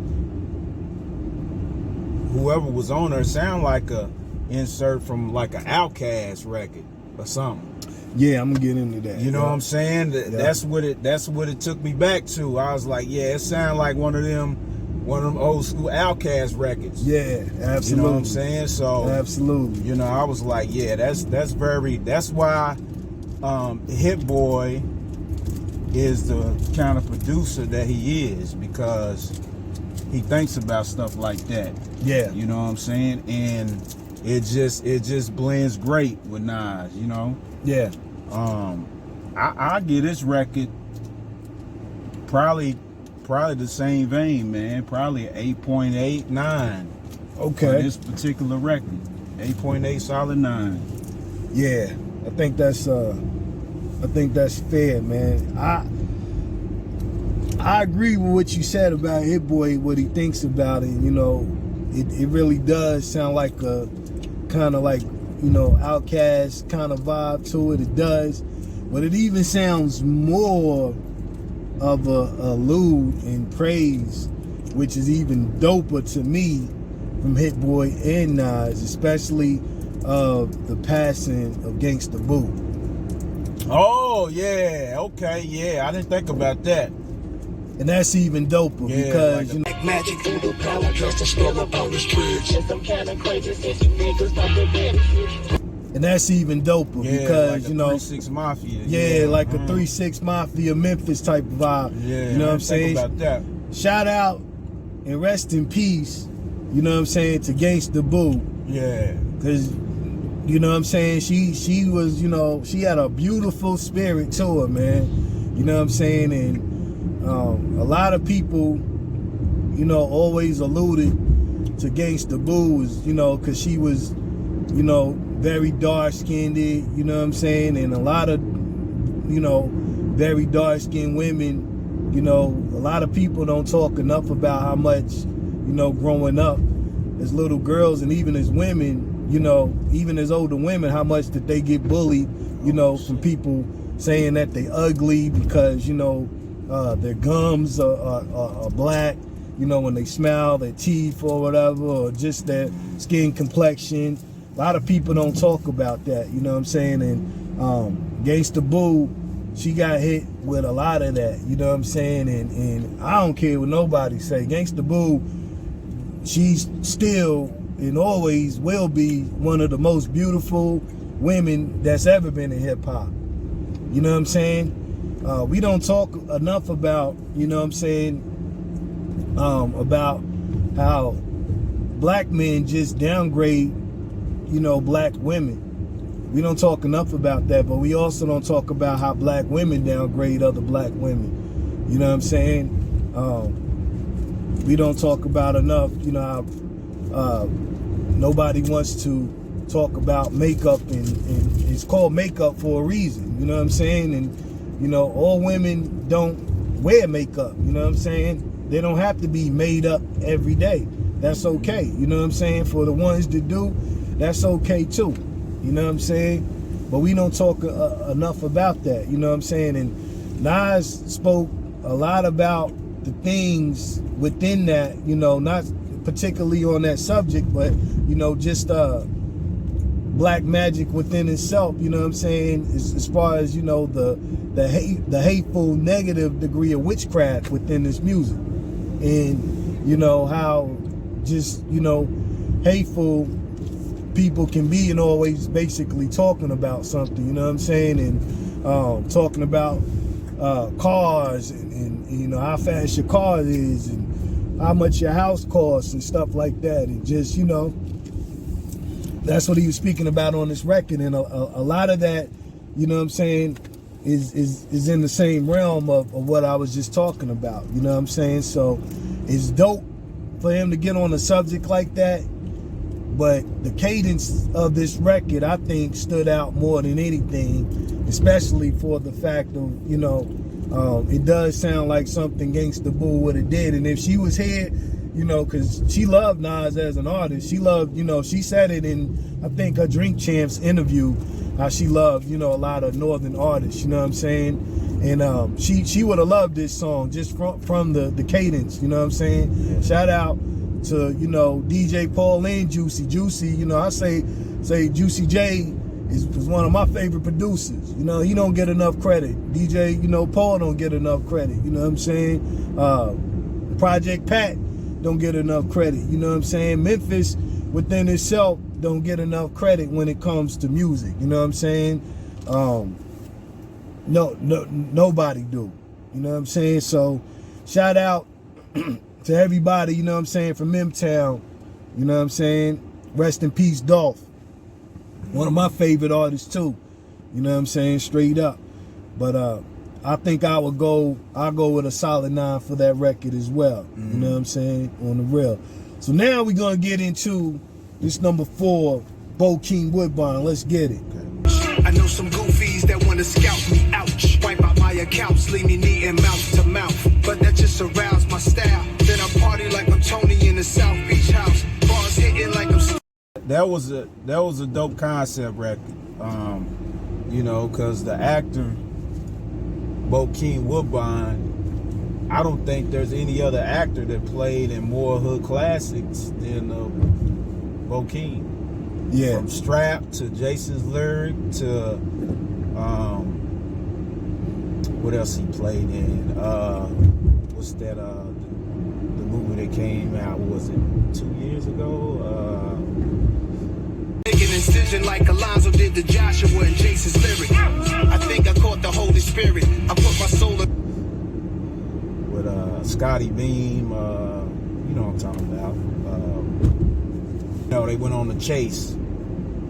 [SPEAKER 2] whoever was on there sound like a insert from like an Outkast record or something.
[SPEAKER 1] Yeah, I'm gonna get into that.
[SPEAKER 2] You know what I'm saying? That's what it took me back to. I was like, yeah, it sounded like one of them old school Outkast records.
[SPEAKER 1] Yeah, absolutely.
[SPEAKER 2] You know what I'm saying? So
[SPEAKER 1] absolutely.
[SPEAKER 2] You know, I was like, yeah, that's why Hit Boy is the kind of producer that he is, because he thinks about stuff like that.
[SPEAKER 1] Yeah.
[SPEAKER 2] You know what I'm saying? And it just blends great with Nas, you know?
[SPEAKER 1] Yeah.
[SPEAKER 2] I give this record probably the same vein, man. Probably 8.89.
[SPEAKER 1] Okay.
[SPEAKER 2] For this particular record. 8.8 solid 9.
[SPEAKER 1] Yeah. I think that's fair, man. I agree with what you said about Hit Boy, what he thinks about it. You know, it really does sound like a kind of like, you know, Outkast kind of vibe to it. It does, but it even sounds more of a allude and praise, which is even doper to me from Hit Boy and Nas, especially the passing of Gangsta Boo.
[SPEAKER 2] Oh yeah, okay, yeah, I didn't think about that.
[SPEAKER 1] And that's even doper because
[SPEAKER 2] like
[SPEAKER 1] you know,
[SPEAKER 4] Magic voodoo power,
[SPEAKER 3] Just a story about the streets.
[SPEAKER 1] and that's even doper because
[SPEAKER 2] like a
[SPEAKER 1] you know,
[SPEAKER 2] 3-6 Mafia.
[SPEAKER 1] yeah, like a 3-6 Mafia Memphis type of vibe.
[SPEAKER 2] Yeah,
[SPEAKER 1] you know what I'm
[SPEAKER 2] think
[SPEAKER 1] saying?
[SPEAKER 2] about that.
[SPEAKER 1] Shout out and rest in peace, you know what I'm saying, to Gangsta Boo.
[SPEAKER 2] Yeah.
[SPEAKER 1] Cause you know what I'm saying, she was, you know, she had a beautiful spirit to her, man. You know what I'm saying? And a lot of people, you know, always alluded to Gangsta Boo, you know, cause she was, you know, very dark skinned, you know what I'm saying? And a lot of, you know, very dark skinned women, you know, a lot of people don't talk enough about how much, you know, growing up as little girls and even as women, you know, even as older women, how much that they get bullied, you know, from people saying that they ugly because, you know, their gums are black, you know, when they smile, their teeth or whatever, or just their skin complexion. A lot of people don't talk about that, you know what I'm saying? And Gangsta Boo, she got hit with a lot of that, you know what I'm saying? And I don't care what nobody say. Gangsta Boo, she's still and always will be one of the most beautiful women that's ever been in hip hop. You know what I'm saying? We don't talk enough about, you know what I'm saying, about how black men just downgrade, you know, black women. We don't talk enough about that, but we also don't talk about how black women downgrade other black women. You know what I'm saying? We don't talk about enough, you know, how nobody wants to talk about makeup, and it's called makeup for a reason, you know what I'm saying? And, you know, all women don't wear makeup, you know what I'm saying? They don't have to be made up every day. That's okay, you know what I'm saying? For the ones that do, that's okay too, you know what I'm saying? But we don't talk enough about that, you know what I'm saying? And Nas spoke a lot about the things within that, you know, not particularly on that subject, but, you know, just black magic within itself, you know what I'm saying, as far as, you know, the hateful, negative degree of witchcraft within this music. And, you know, how just, you know, hateful people can be and always basically talking about something, you know what I'm saying, and talking about cars and you know, how fast your car is and how much your house costs and stuff like that. And just, you know, that's what he was speaking about on this record. And a lot of that, you know what I'm saying, is in the same realm of what I was just talking about. You know what I'm saying? So it's dope for him to get on a subject like that. But the cadence of this record, I think, stood out more than anything, especially for the fact of, you know, it does sound like something Gangsta Boo would have did. And if she was here, you know, because she loved Nas as an artist. She loved, you know, she said it in, I think, her Drink Champs interview, how she loved, you know, a lot of Northern artists, you know what I'm saying? And she would have loved this song just from the cadence, you know what I'm saying? Yeah. Shout out to, you know, DJ Paul and Juicy. Juicy, you know, I say Juicy J is one of my favorite producers. You know, he don't get enough credit. DJ, you know, Paul don't get enough credit. You know what I'm saying? Project Pat don't get enough credit. You know what I'm saying? Memphis within itself don't get enough credit when it comes to music. You know what I'm saying? Nobody do. You know what I'm saying? So shout out to everybody, you know what I'm saying, from M-Town. You know what I'm saying? Rest in peace, Dolph. One of my favorite artists too. You know what I'm saying? Straight up. But I think I'll go with a solid 9 for that record as well. You know what I'm saying? On the real. So now we're gonna get into this number 4, Bo King Woodbine. Let's get it.
[SPEAKER 4] I know some goofies that wanna scalp me, ouch. Wipe out my accounts, leave me needing mouth to mouth. But that just aroused my style. Then I party like I'm Tony in the South Beach house. Bars hitting like I'm...
[SPEAKER 2] That was a dope concept record. You know, cause the actor, Bo King Woodbine, I don't think there's any other actor that played in more hood classics than Bo King.
[SPEAKER 1] Yeah.
[SPEAKER 2] From Strap to Jason's Lyric to what else he played in? What's that? The movie that came out, was it 2 years ago?
[SPEAKER 4] Making an incision like Alonzo did to Joshua and Jason's Lyric. I think I caught the Holy Spirit. I put my soul in...
[SPEAKER 2] With Scotty Beam, you know what I'm talking about. You know, they went on the chase.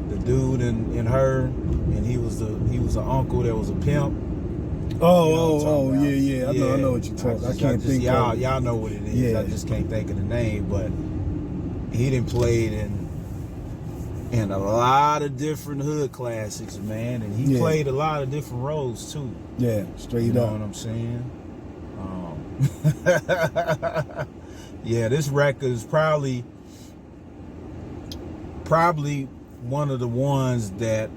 [SPEAKER 2] The dude and her, and he was an uncle that was a pimp.
[SPEAKER 1] Yeah. I know what you're talking. I can't think of it.
[SPEAKER 2] Y'all know what it is.
[SPEAKER 1] Yeah.
[SPEAKER 2] I just can't think of the name, but he done played in a lot of different hood classics, man, and he played a lot of different roles too.
[SPEAKER 1] Yeah, straight up.
[SPEAKER 2] You know what I'm saying? Yeah, this record is probably one of the ones that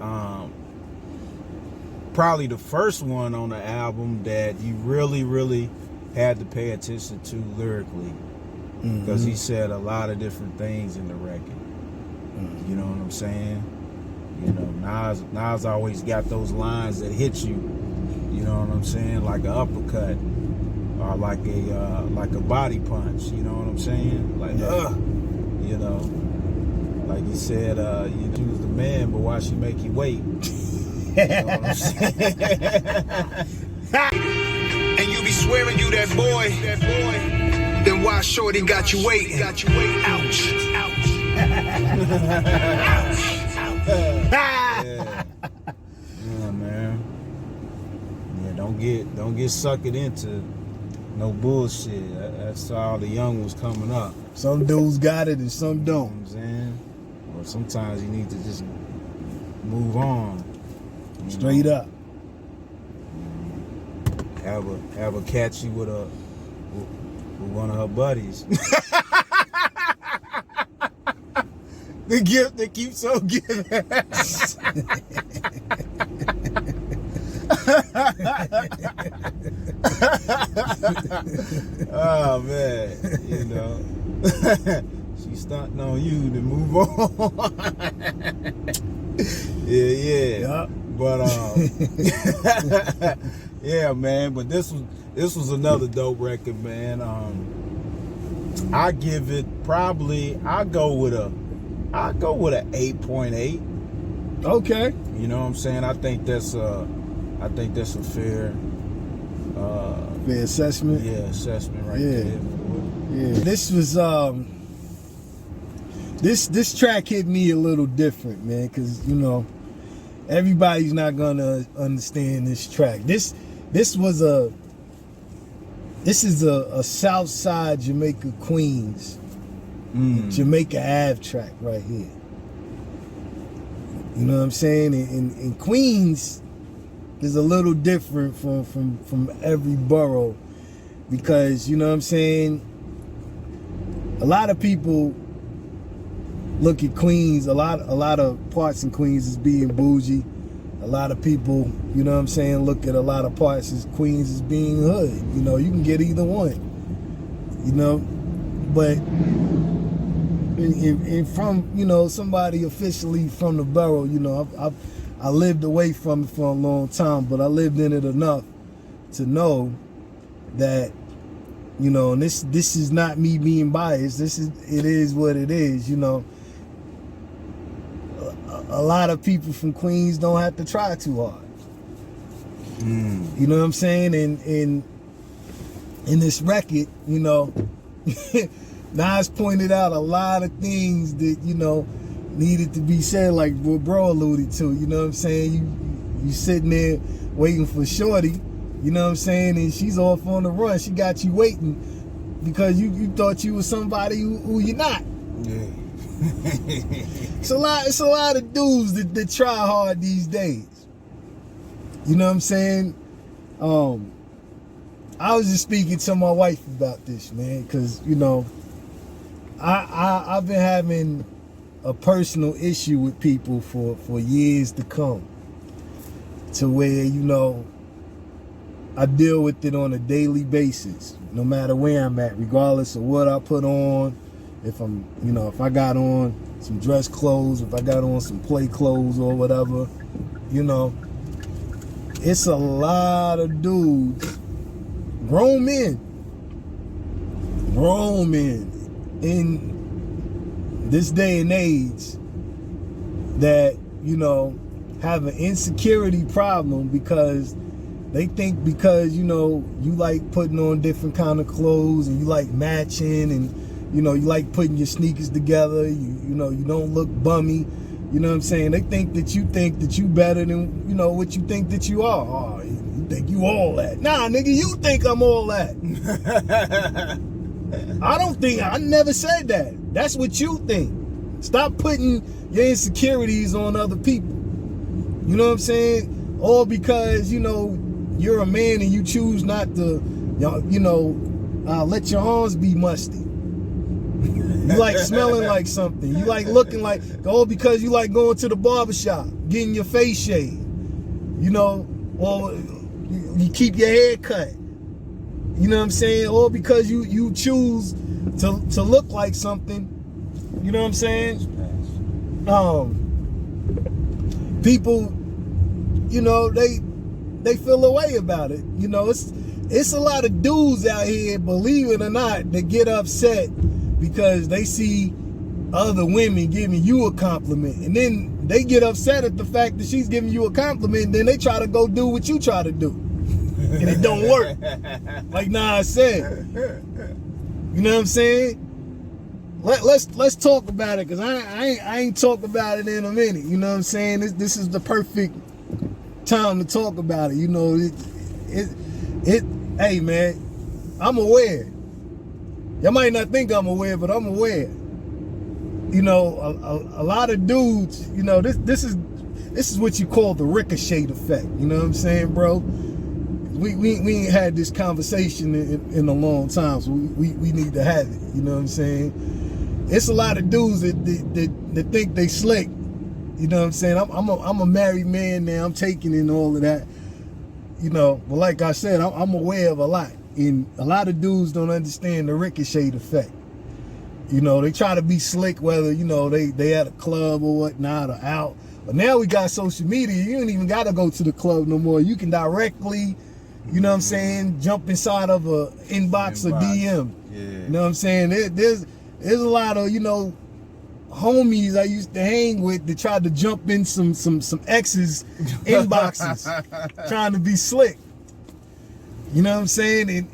[SPEAKER 2] probably the first one on the album that you really had to pay attention to lyrically, because he said a lot of different things in the record. You know what I'm saying? You know, Nas always got those lines that hit you. You know what I'm saying? Like an uppercut or like a body punch. You know what I'm saying? Like, you know, like he said, you choose the man, but why she make you wait? You know what I'm saying?
[SPEAKER 4] And you be swearing you that boy. Then why shorty got you waiting? Ouch.
[SPEAKER 2] Yeah, man. Yeah, don't get sucked into no bullshit. That's all the young was coming up.
[SPEAKER 1] Some dudes got it and some don't.
[SPEAKER 2] You know what I'm saying? Or sometimes you need to just move on.
[SPEAKER 1] Straight up.
[SPEAKER 2] Have a catch you with one of her buddies. The gift that keeps on giving. Oh man, you know. She's stunting on you to move on. Yeah.
[SPEAKER 1] Yep.
[SPEAKER 2] But yeah, man. But this was another dope record, man. I give it probably. I go with a 8.8.
[SPEAKER 1] Okay.
[SPEAKER 2] You know what I'm saying? I think that's a fair
[SPEAKER 1] assessment.
[SPEAKER 2] Yeah, assessment right there.
[SPEAKER 1] Yeah. This was this track hit me a little different, man, because you know, everybody's not gonna understand this track. This is a South Side Jamaica Queens, Jamaica Ave track right here. You know what I'm saying? And Queens is a little different from every borough, because, you know what I'm saying, a lot of people look at Queens, a lot of parts in Queens as being bougie. A lot of people, you know what I'm saying, look at a lot of parts as Queens as being hood. You know, you can get either one. You know, but and from, you know, somebody officially from the borough, you know, I lived away from it for a long time, but I lived in it enough to know that, you know, and this is not me being biased. It is what it is, you know. A lot of people from Queens don't have to try too hard. You know what I'm saying? And in this record, you know, Nas pointed out a lot of things that, you know, needed to be said, like what bro alluded to. You know what I'm saying? You sitting there waiting for Shorty, you know what I'm saying? And she's off on the run. She got you waiting because you thought you was somebody who you're not.
[SPEAKER 2] Yeah.
[SPEAKER 1] It's a lot of dudes that try hard these days. You know what I'm saying? I was just speaking to my wife about this, man, because, you know, I've been having a personal issue with people for years to come, to where, you know, I deal with it on a daily basis, no matter where I'm at, regardless of what I put on. If I'm, you know, if I got on some dress clothes, if I got on some play clothes or whatever, you know, it's a lot of dudes, grown men in this day and age that, you know, have an insecurity problem because they think, because, you know, you like putting on different kind of clothes and you like matching, and, you know, you like putting your sneakers together, you know, you don't look bummy, you know what I'm saying? They think that you better than, you know, what you think that you are. Oh, you think you all that. Nah, nigga, you think I'm all that. I never said that. That's what you think. Stop putting your insecurities on other people. You know what I'm saying? All because, you know, you're a man and you choose not to, you know, let your arms be musty. You like smelling like something. You like looking like, all because you like going to the barbershop, getting your face shaved. You know, or you keep your hair cut. You know what I'm saying? Or because you choose to look like something. You know what I'm saying? People, you know, they feel a way about it. You know, it's a lot of dudes out here, believe it or not, that get upset because they see other women giving you a compliment, and then they get upset at the fact that she's giving you a compliment, and then they try to go do what you try to do, and it don't work. Like Nas said, you know what I'm saying? Let's talk about it, because I ain't talked about it in a minute. You know what I'm saying? This is the perfect time to talk about it. You know, hey man, I'm aware. Y'all might not think I'm aware, but I'm aware. You know, a lot of dudes, you know, this is what you call the ricochet effect. You know what I'm saying, bro? We ain't had this conversation in a long time, so we need to have it. You know what I'm saying? It's a lot of dudes that think they slick. You know what I'm saying? I'm a married man now. I'm taking in all of that. You know, but like I said, I'm aware of a lot. And a lot of dudes don't understand the ricochet effect. You know, they try to be slick, whether, you know, they at a club or whatnot or out. But now we got social media. You don't even got to go to the club no more. You can directly, you know what I'm saying, jump inside of a inbox or DM. Yeah. You know what I'm saying? There's a lot of, you know, homies I used to hang with that tried to jump in some exes inboxes trying to be slick. You know what I'm saying?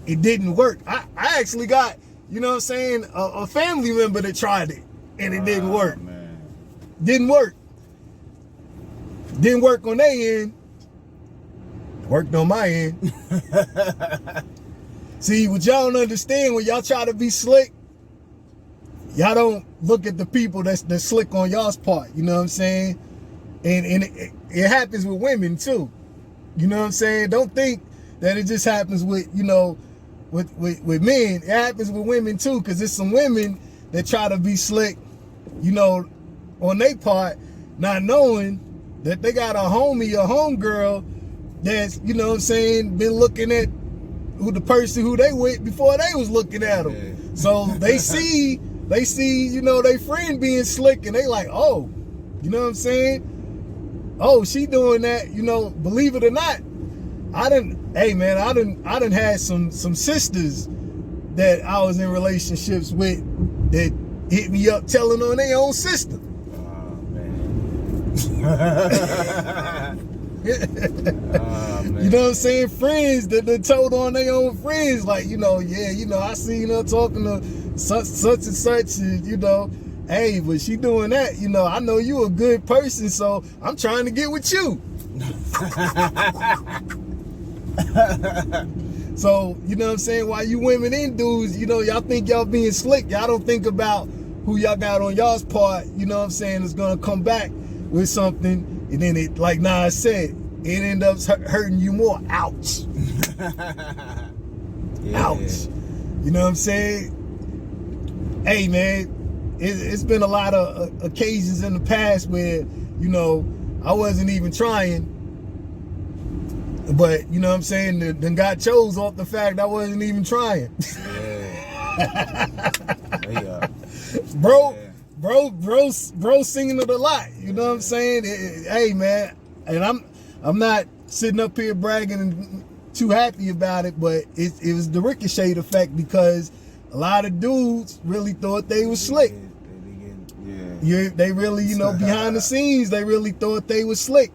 [SPEAKER 1] It didn't work. I actually got, you know what I'm saying, a family member that tried it, and it didn't work. Man. Didn't work. Didn't work on their end. Worked on my end. See, what y'all don't understand, when y'all try to be slick, y'all don't look at the people that's slick on y'all's part. You know what I'm saying? And it happens with women too. You know what I'm saying? Don't think that it just happens with, you know, with men. It happens with women too, because there's some women that try to be slick, you know, on their part, not knowing that they got a homie or homegirl that's, you know what I'm saying, been looking at the person who they with before they was looking at them. Yeah. So they see, you know, they friend being slick, and they like, oh, you know what I'm saying? Oh, she doing that, you know, believe it or not, I done had some sisters that I was in relationships with that hit me up telling on their own sister.
[SPEAKER 2] Oh, man.
[SPEAKER 1] You know what I'm saying? Friends that told on their own friends, like, you know, yeah, you know, I seen her talking to such and such, and, you know, hey, but she doing that, you know, I know you a good person, so I'm trying to get with you. So, you know what I'm saying, while you women and dudes, you know, y'all think y'all being slick, y'all don't think about who y'all got on y'all's part, you know what I'm saying, is gonna come back with something, and then it, like Nas said, it end up hurting you more. Ouch.
[SPEAKER 2] Yeah.
[SPEAKER 1] Ouch. You know what I'm saying? Hey, man, it's been a lot of occasions in the past where, you know, I wasn't even trying, but, you know what I'm saying, then got chose off the fact I wasn't even trying.
[SPEAKER 2] Yeah.
[SPEAKER 1] Bro singing it a lot, you know what I'm saying? Hey, man, and I'm not sitting up here bragging and too happy about it, but it was the ricochet effect, because a lot of dudes really thought they was slick.
[SPEAKER 2] Yeah.
[SPEAKER 1] They really, you know, behind the scenes, they really thought they was slick.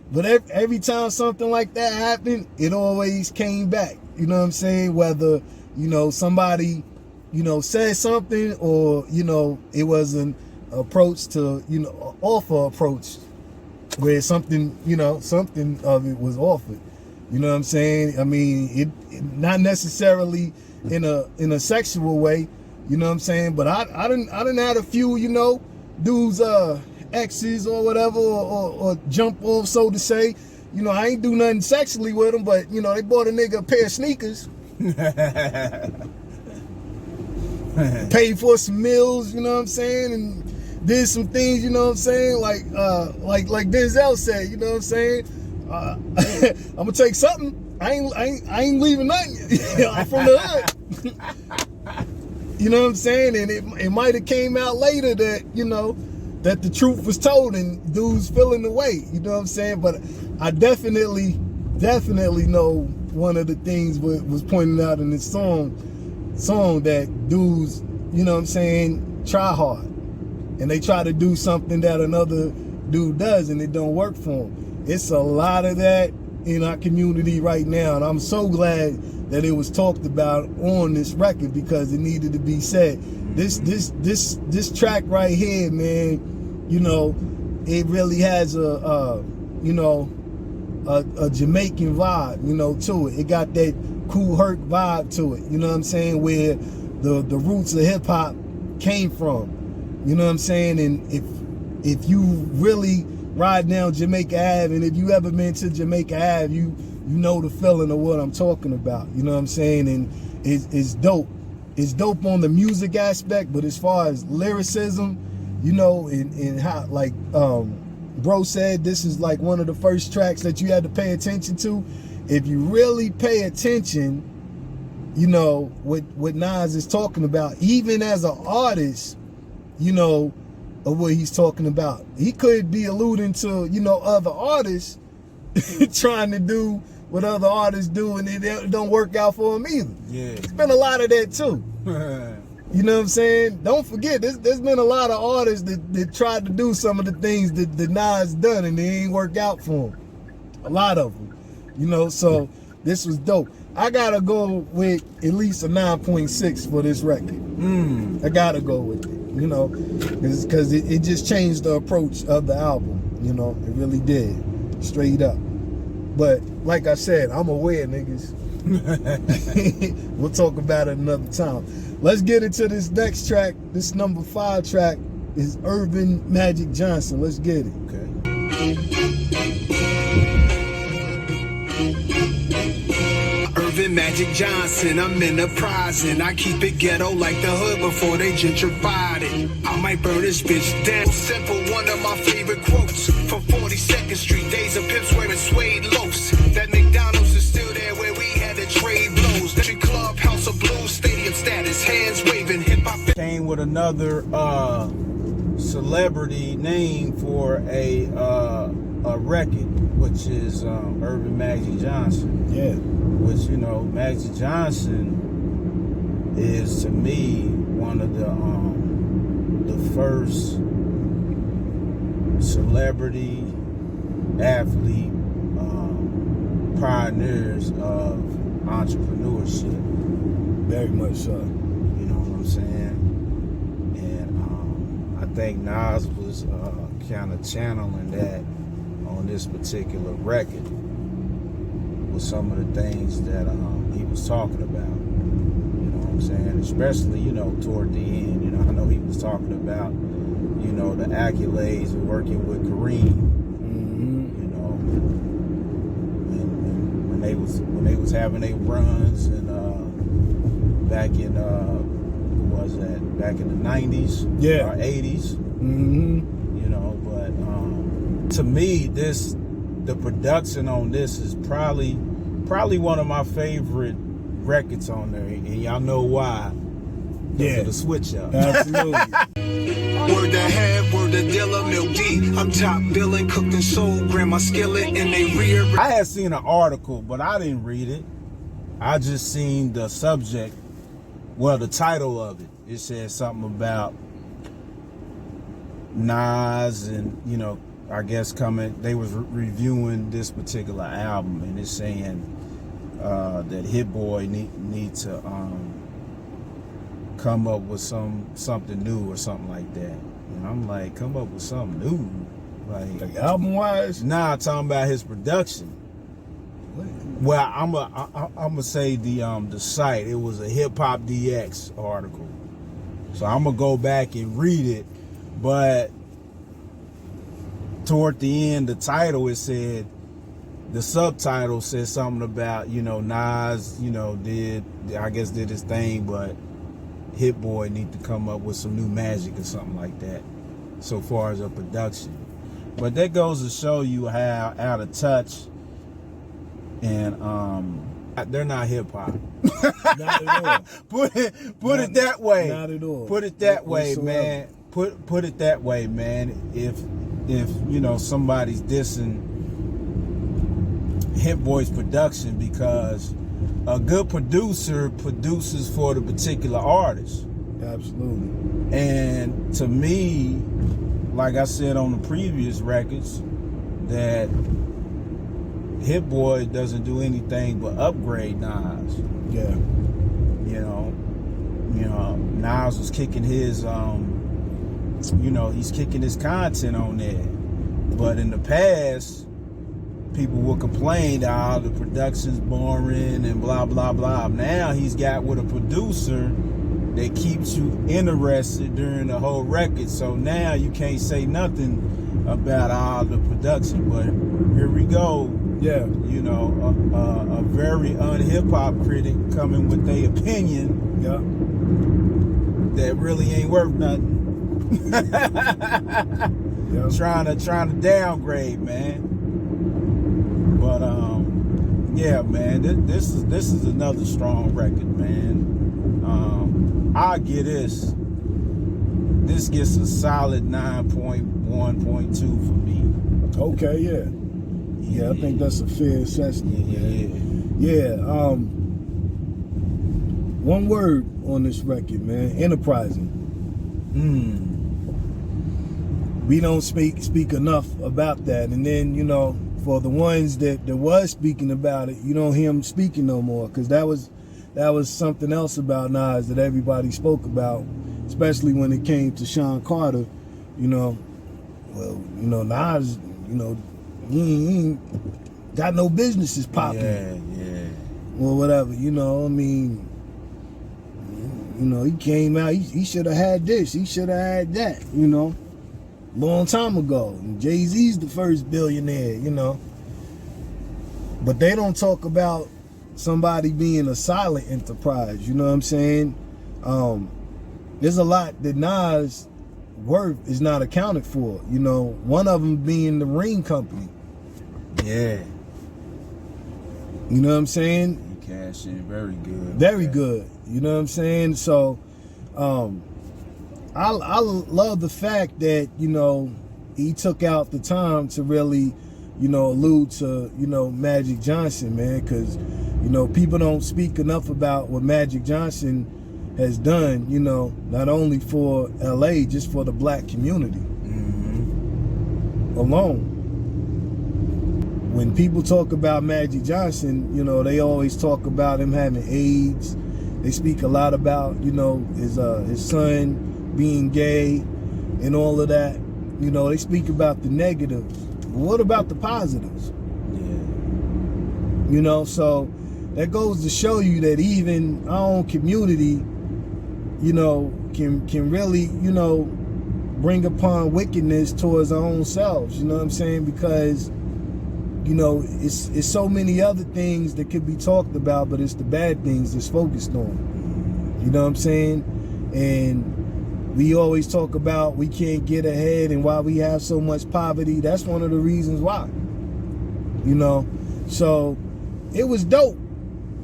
[SPEAKER 1] But every time something like that happened, it always came back. You know what I'm saying? Whether, you know, somebody, you know, said something, or, you know, it was an approach to, you know, offer approach where something, you know, something of it was offered. You know what I'm saying? I mean, it not necessarily in a sexual way, you know what I'm saying? But I done had a few, you know, dudes, exes or whatever, or jump off, so to say. You know, I ain't do nothing sexually with them, but, you know, they bought a nigga a pair of sneakers. Paid for some meals, you know what I'm saying? And did some things, you know what I'm saying? Like Denzel said, you know what I'm saying? I'm gonna take something. I ain't leaving nothing. I'm from the hood. You know what I'm saying? And it might have came out later that, you know, that the truth was told and dudes feeling the way, you know what I'm saying? But I definitely know one of the things was pointed out in this song that dudes, you know what I'm saying, try hard. And they try to do something that another dude does, and it don't work for them. It's a lot of that in our community right now, and I'm so glad that it was talked about on this record, because it needed to be said. This track right here, man, you know, it really has a Jamaican vibe, you know, to it. It got that Kool Herc vibe to it, you know what I'm saying, where the roots of hip hop came from, you know what I'm saying. And if you really ride down Jamaica Ave, and if you ever been to Jamaica Ave, you know the feeling of what I'm talking about, you know what I'm saying. And it's dope. It's dope on the music aspect, but as far as lyricism, you know, and how, like bro said, this is like one of the first tracks that you had to pay attention to. If you really pay attention, you know, what Nas is talking about, even as an artist, you know, of what he's talking about. He could be alluding to, you know, other artists trying to do what other artists do, and it don't work out for them either. Yeah. There's been a lot of that too. You know what I'm saying? Don't forget, there's been a lot of artists that tried to do some of the things that Nas done, and they ain't work out for them. A lot of them. You know, so this was dope. I gotta go with at least a 9.6 for this record. I gotta go with it, you know, because it just changed the approach of the album. You know, it really did. Straight up. But like I said, I'm aware, niggas. We'll talk about it another time. Let's get into this next track. This number 5 track is Urban Magic Johnson. Let's get it.
[SPEAKER 2] Okay.
[SPEAKER 4] Urban Magic Johnson, I'm enterprising. I keep it ghetto like the hood before they gentrified it. I might burn this bitch down. Simple, one of my favorite quotes from 42nd Street. Days of pimps wearing suede loafs. That McDonald's is still there where we had to trade blows. The club, House of Blues, stadium status, hands waving, hip hop.
[SPEAKER 2] Came with another celebrity name for a record, which is Urban Magic Johnson.
[SPEAKER 1] Yeah.
[SPEAKER 2] Which, you know, Magic Johnson is to me one of the first celebrity athlete pioneers of entrepreneurship.
[SPEAKER 1] Very much so.
[SPEAKER 2] You know what I'm saying? And I think Nas was kind of channeling that on this particular record with some of the things that he was talking about. You know what I'm saying? Especially, you know, toward the end. You know, I know he was talking about, you know, the accolades of working with Kareem. You know, and when they was having their runs and back in back in the 90s,
[SPEAKER 1] Yeah.
[SPEAKER 2] or 80s. You know, but to me, the production on this is probably one of my favorite records on there, and y'all know why.
[SPEAKER 1] Yeah,
[SPEAKER 2] the switch up.
[SPEAKER 1] Absolutely.
[SPEAKER 4] Word to head, word to dealer, Milk D. I'm top billing, cooked and sold, grandma skillet in they rear.
[SPEAKER 2] I had seen an article, but I didn't read it. I just seen the subject, well, the title of it. It said something about Nas and, you know, I guess they was reviewing this particular album, and it's saying that Hit Boy need to come up with something new or something like that. And I'm like, come up with something new? Like
[SPEAKER 1] album wise?
[SPEAKER 2] Nah, talking about his production. Well, I'm gonna say the site. It was a Hip Hop DX article, so I'm gonna go back and read it. But toward the end, the title, it said, the subtitle said something about, you know, Nas, you know, did his thing, but Hit Boy need to come up with some new magic or something like that, so far as a production. But that goes to show you how out of touch and they're not hip hop.
[SPEAKER 1] Not at all.
[SPEAKER 2] Put it that way.
[SPEAKER 1] Not at all.
[SPEAKER 2] Put it that way, man. Put it that way, man. If you know somebody's dissing Hit Boy's production, because a good producer produces for the particular artist.
[SPEAKER 1] Absolutely.
[SPEAKER 2] And to me, like I said on the previous records, that Hit Boy doesn't do anything but upgrade Nas.
[SPEAKER 1] Yeah.
[SPEAKER 2] You know, Nas was kicking his he's kicking his content on there. But in the past, people will complain that the production's boring and blah blah blah. Now he's got with a producer that keeps you interested during the whole record. So now you can't say nothing about all the production. But here we go.
[SPEAKER 1] Yeah.
[SPEAKER 2] You know, a very un-hip hop critic coming with their opinion.
[SPEAKER 1] Yeah.
[SPEAKER 2] That really ain't worth nothing.
[SPEAKER 1] Yeah.
[SPEAKER 2] Trying to downgrade, man. But yeah, man, this is another strong record, man. I'll give this. This gets a solid 9.1.2 for me.
[SPEAKER 1] Okay, yeah. Yeah, I think that's a fair assessment. Yeah. One word on this record, man. Enterprising. We don't speak enough about that. And then, you know, for the ones that was speaking about it, you don't hear them speaking no more, because that was something else about Nas that everybody spoke about, especially when it came to Sean Carter. You know, well, you know, Nas You know, he ain't got no businesses popping.
[SPEAKER 2] Yeah.
[SPEAKER 1] Or whatever, you know, I mean, you know, he came out, he should have had this, he should have had that, you know, long time ago. And Jay-Z's the first billionaire, you know. But they don't talk about somebody being a silent enterprise, you know what I'm saying? There's a lot that Nas' worth is not accounted for, you know, one of them being the Ring Company.
[SPEAKER 2] Yeah.
[SPEAKER 1] You know what I'm saying?
[SPEAKER 2] He cashed in very good.
[SPEAKER 1] Very good. You know what I'm saying? So, I love the fact that, you know, he took out the time to really, you know, allude to, you know, Magic Johnson, man, because, you know, people don't speak enough about what Magic Johnson has done, you know, not only for LA, just for the black community alone. When people talk about Magic Johnson, you know, they always talk about him having AIDS. They speak a lot about, you know, his son being gay and all of that. You know, they speak about the negatives. But what about the positives?
[SPEAKER 2] Yeah.
[SPEAKER 1] You know, so that goes to show you that even our own community, you know, can really, you know, bring upon wickedness towards our own selves. You know what I'm saying? Because, you know, it's so many other things that could be talked about, but it's the bad things that's focused on. You know what I'm saying? And we always talk about we can't get ahead and why we have so much poverty. That's one of the reasons why. You know? So it was dope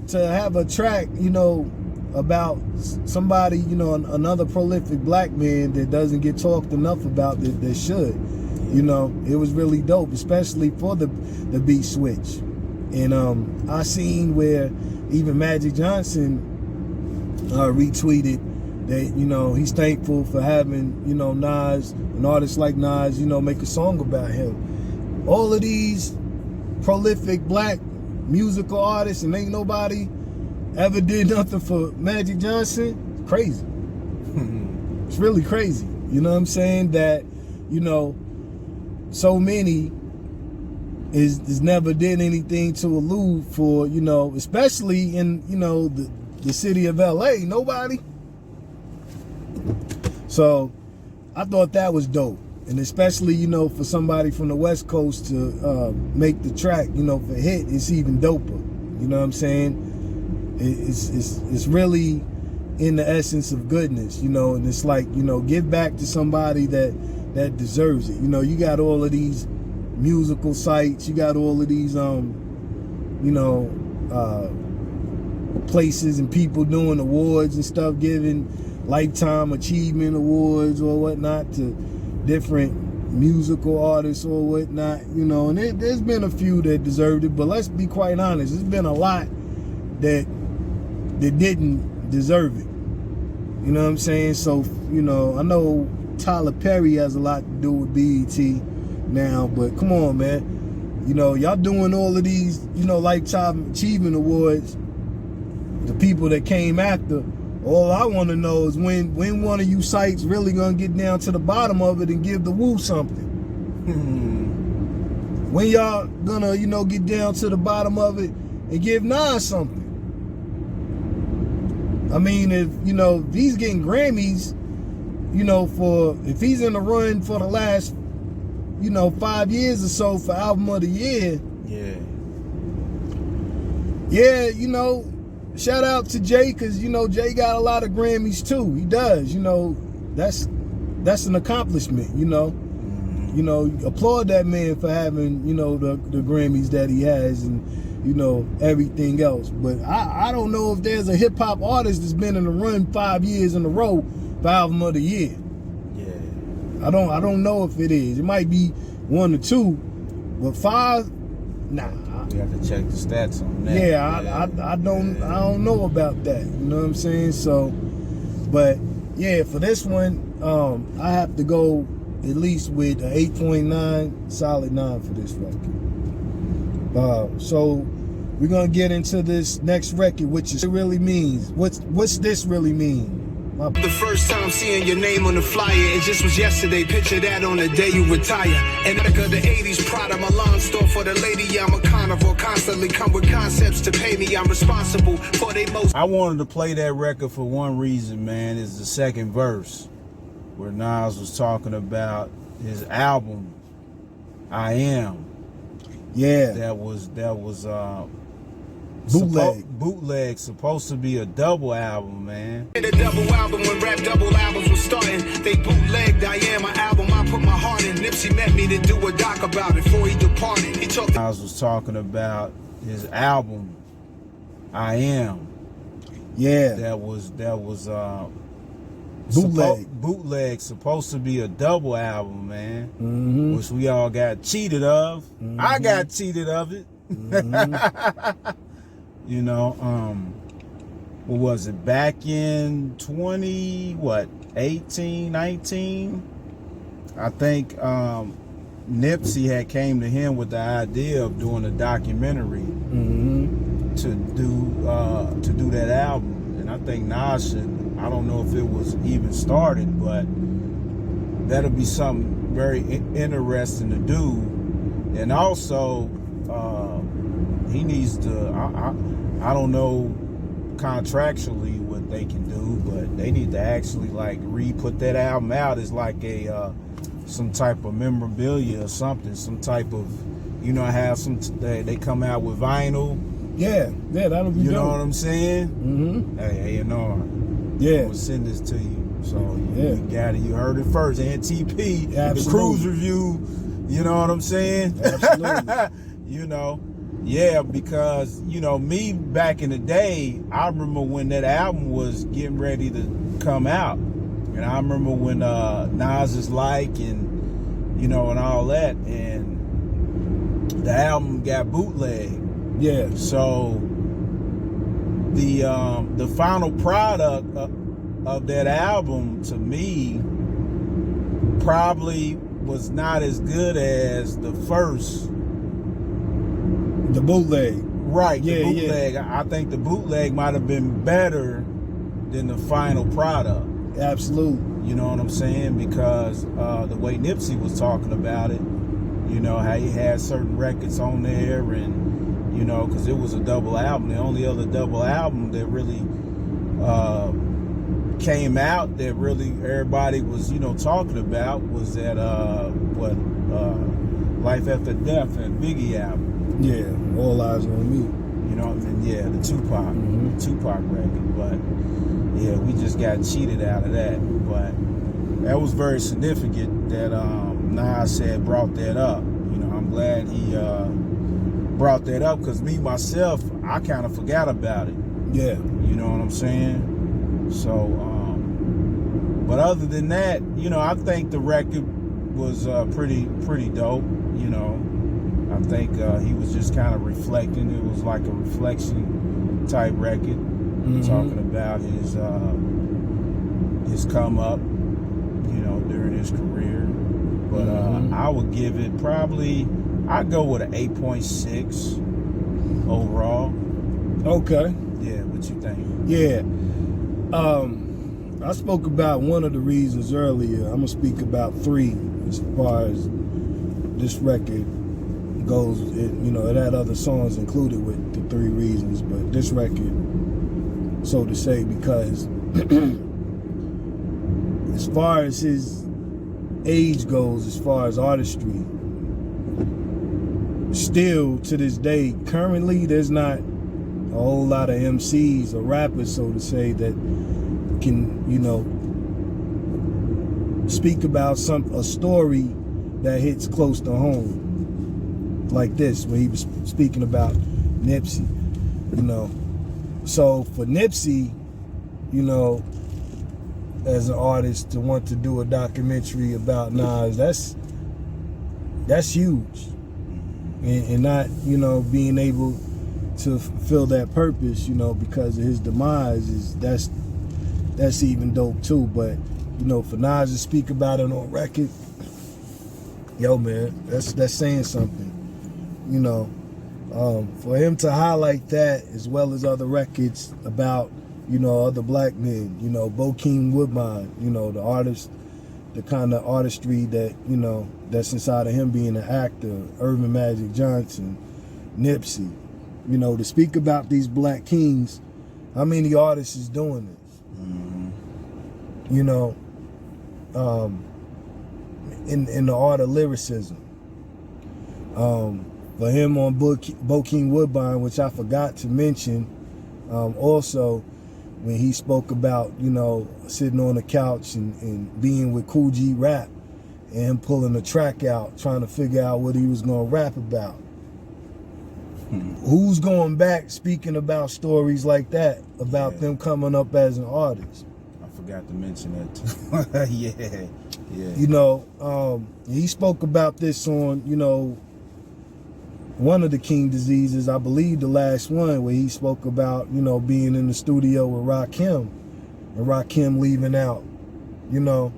[SPEAKER 1] to have a track, you know, about somebody, you know, another prolific black man that doesn't get talked enough about that should. You know, it was really dope, especially for the beat switch. And I seen where even Magic Johnson retweeted that, you know, he's thankful for having, you know, Nas, an artist like Nas, you know, make a song about him. All of these prolific black musical artists, and ain't nobody ever did nothing for Magic Johnson. It's crazy. It's really crazy. You know what I'm saying? That, you know, so many is never did anything to allude for, you know, especially in, you know, the city of LA. Nobody. So I thought that was dope. And especially, you know, for somebody from the West Coast to make the track, you know, for hit, it's even doper. You know what I'm saying? It's really in the essence of goodness, you know, and it's like, you know, give back to somebody that deserves it. You know, you got all of these musical sites, you got all of these, you know, places and people doing awards and stuff, giving lifetime achievement awards or whatnot to different musical artists or whatnot, you know, and there's been a few that deserved it, but let's be quite honest, there's been a lot that didn't deserve it. You know what I'm saying? So, you know, I know Tyler Perry has a lot to do with BET now, but come on, man. You know, y'all doing all of these, you know, lifetime achievement awards. The people that came after, all I want to know is when one of you sites really gonna get down to the bottom of it and give the Wu something. When y'all gonna, you know, get down to the bottom of it and give Nas something. I mean, if, you know, if he's getting Grammys, you know, if he's in the run for the last, you know, 5 years or so for Album of the Year. Yeah, you know, shout out to Jay, because, you know, Jay got a lot of Grammys too. He does, you know, that's an accomplishment, you know. You know, applaud that man for having, you know, the Grammys that he has and, you know, everything else. But I don't know if there's a hip hop artist that's been in the run 5 years in a row for Album of the Year. I don't know if it is. It might be 1 or 2, but 5, nah.
[SPEAKER 2] We have to check the stats on that.
[SPEAKER 1] Yeah, I don't know about that. You know what I'm saying? So, but yeah, for this one, I have to go at least with an 8.9, solid 9 for this record. So we're gonna get into this next record, which is, it really means. What's this really mean?
[SPEAKER 4] The first time seeing your name on the flyer, it just was yesterday. Picture that on the day you retire. And like the 80s Prada, Milan store for the lady. I'm a carnivore, constantly come with concepts to pay me. I'm responsible for they most.
[SPEAKER 2] I wanted to play that record for one reason, man. Is the second verse where Nas was talking about his album, I Am.
[SPEAKER 1] Yeah.
[SPEAKER 2] That was
[SPEAKER 1] Bootleg.
[SPEAKER 2] supposed to be a double album, man.
[SPEAKER 4] The double album when rap double albums was starting. They bootlegged I Am, my album I put my heart in. Nipsey met me to do a doc about it before he departed. He talked.
[SPEAKER 2] Nas was talking about his album, I Am.
[SPEAKER 1] Yeah.
[SPEAKER 2] That was
[SPEAKER 1] Bootleg.
[SPEAKER 2] supposed to be a double album, man.
[SPEAKER 1] Mm-hmm.
[SPEAKER 2] Which we all got cheated of.
[SPEAKER 1] Mm-hmm.
[SPEAKER 2] I got cheated of it.
[SPEAKER 1] Mm-hmm.
[SPEAKER 2] You know, what was it, back in 18, 19? I think Nipsey had came to him with the idea of doing a documentary to do that album. And I think Nas should, I don't know if it was even started, but that'll be something very interesting to do. And also, he needs to, I don't know contractually what they can do, but they need to actually like put that album out as like a some type of memorabilia or something, some type of, you know, have some they come out with vinyl.
[SPEAKER 1] Yeah, that'll be
[SPEAKER 2] You
[SPEAKER 1] dope.
[SPEAKER 2] know what I'm saying?
[SPEAKER 1] Mm-hmm.
[SPEAKER 2] Hey, A&R.
[SPEAKER 1] Yeah.
[SPEAKER 2] I'm gonna send this to you. So
[SPEAKER 1] Yeah.
[SPEAKER 2] you got it. You heard it first. NTP, the
[SPEAKER 1] Absolutely.
[SPEAKER 2] Kruze review. You know what I'm saying?
[SPEAKER 1] Absolutely.
[SPEAKER 2] You know, yeah, because, you know, me back in the day, I remember when that album was getting ready to come out. And I remember when Nas is Like and, you know, and all that. And the album got bootlegged.
[SPEAKER 1] Yeah.
[SPEAKER 2] So the final product of that album, to me, probably was not as good as the first.
[SPEAKER 1] The bootleg.
[SPEAKER 2] Right,
[SPEAKER 1] Yeah,
[SPEAKER 2] the bootleg. I think the bootleg might have been better than the final product.
[SPEAKER 1] Absolutely.
[SPEAKER 2] You know what I'm saying? Because the way Nipsey was talking about it, you know, how he had certain records on there, and, you know, because it was a double album. The only other double album that really came out that really everybody was, you know, talking about was that, Life After Death and Biggie album.
[SPEAKER 1] Yeah, All Eyes on Me.
[SPEAKER 2] You know, and yeah, the Tupac record. But yeah, we just got cheated out of that. But that was very significant that Nas had brought that up. You know, I'm glad he brought that up, because me myself, I kind of forgot about it.
[SPEAKER 1] Yeah.
[SPEAKER 2] You know what I'm saying? So, but other than that, you know, I think the record was pretty dope. You know, I think he was just kind of reflecting. It was like a reflection type record, talking about his come up, you know, during his career. But I would give it probably, I'd go with an 8.6 overall.
[SPEAKER 1] Okay.
[SPEAKER 2] Yeah, what you think?
[SPEAKER 1] Yeah. I spoke about one of the reasons earlier. I'm gonna speak about three as far as this record goes. It, you know, it had other songs included with the three reasons, but this record, so to say, because as far as his age goes, as far as artistry, still to this day, currently, there's not a whole lot of MCs or rappers, so to say, that can, you know, speak about a story that hits close to home, like this, when he was speaking about Nipsey, you know. So for Nipsey, you know, as an artist, to want to do a documentary about Nas, that's huge, and not, you know, being able to fulfill that purpose, you know, because of his demise, that's even dope too. But, you know, for Nas to speak about it on record, yo man, that's saying something, you know. For him to highlight that, as well as other records about you know, other black men, you know, Bokeem Woodbine, you know, the artist, the kind of artistry that, you know, that's inside of him being an actor, Irvin Magic Johnson, Nipsey, you know, to speak about these black kings, how many artists is doing this?
[SPEAKER 2] Mm-hmm.
[SPEAKER 1] You know, in the art of lyricism. For him on Bokeem Woodbine, which I forgot to mention, also when he spoke about, you know, sitting on the couch and being with Kruze rap and him pulling the track out, trying to figure out what he was going to rap about. Who's going back speaking about stories like that, about them coming up as an artist?
[SPEAKER 2] I forgot to mention that too. Yeah.
[SPEAKER 1] You know, he spoke about this on, you know, one of the King diseases, I believe the last one, where he spoke about, you know, being in the studio with Rakim and Rakim leaving out, you know,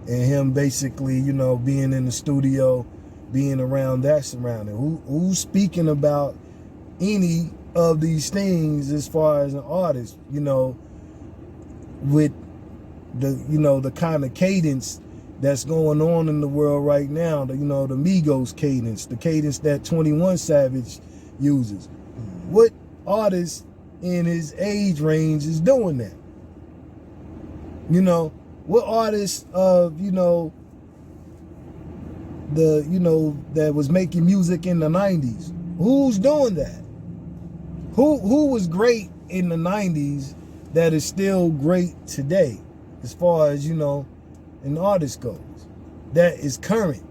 [SPEAKER 1] and him basically, you know, being in the studio, being around that surrounding. Who's speaking about any of these things as far as an artist, you know, with the, you know, the kind of cadence that's going on in the world right now, the, you know, the Migos cadence, the cadence that 21 Savage uses. What artist in his age range is doing that? You know, what artist of, you know, the, you know, that was making music in the 90s, who's doing that? Who was great in the 90s that is still great today, as far as, you know, an artist goes, that is current?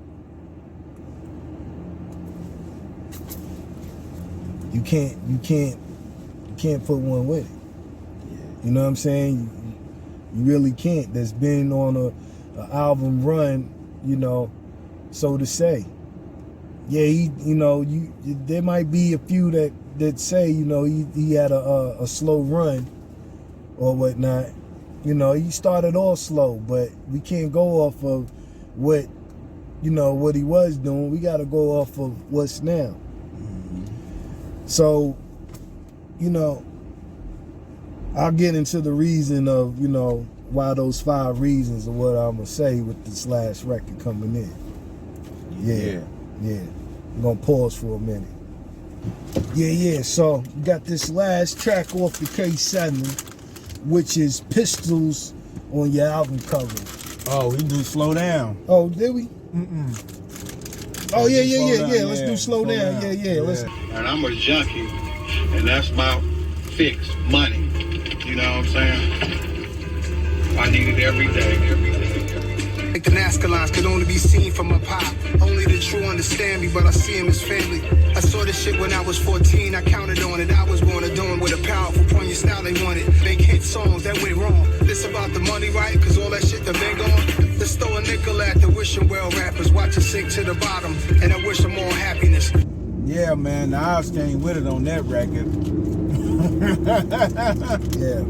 [SPEAKER 1] You can't put one with it. You know what I'm saying? You really can't. That's been on a album run, you know, so to say. Yeah, he, you know, there might be a few that say, you know, he had a slow run or whatnot. You know, he started off slow, but we can't go off of what, you know, what he was doing. We got to go off of what's now. So, you know, I'll get into the reason of, you know, why those 5 reasons of what I'm going to say with this last record coming in. Yeah. I'm going to pause for a minute. Yeah. So, we got this last track off the K7, which is Pistols on your album cover.
[SPEAKER 2] Oh, we do Slow Down.
[SPEAKER 1] Oh, did we? Oh, yeah. Let's do Slow Down. Yeah. Let's.
[SPEAKER 3] And I'm a junkie, and that's my fix, money. You know what I'm saying? I need it every day.
[SPEAKER 4] Like the Nazca lines could only be seen from up high. Only the true understand me, but I see him as family. I saw this shit when I was 14. I counted on it. I was born to do it with a powerful poignant style they wanted. Make hit songs that went wrong. This about the money, right? Cause all that shit that been gone. Let's throw a nickel at the wishing well rappers. Watch it sink to the bottom. And I wish them all happiness.
[SPEAKER 2] Yeah, man, the Ops came with it on that record.
[SPEAKER 1] Yeah.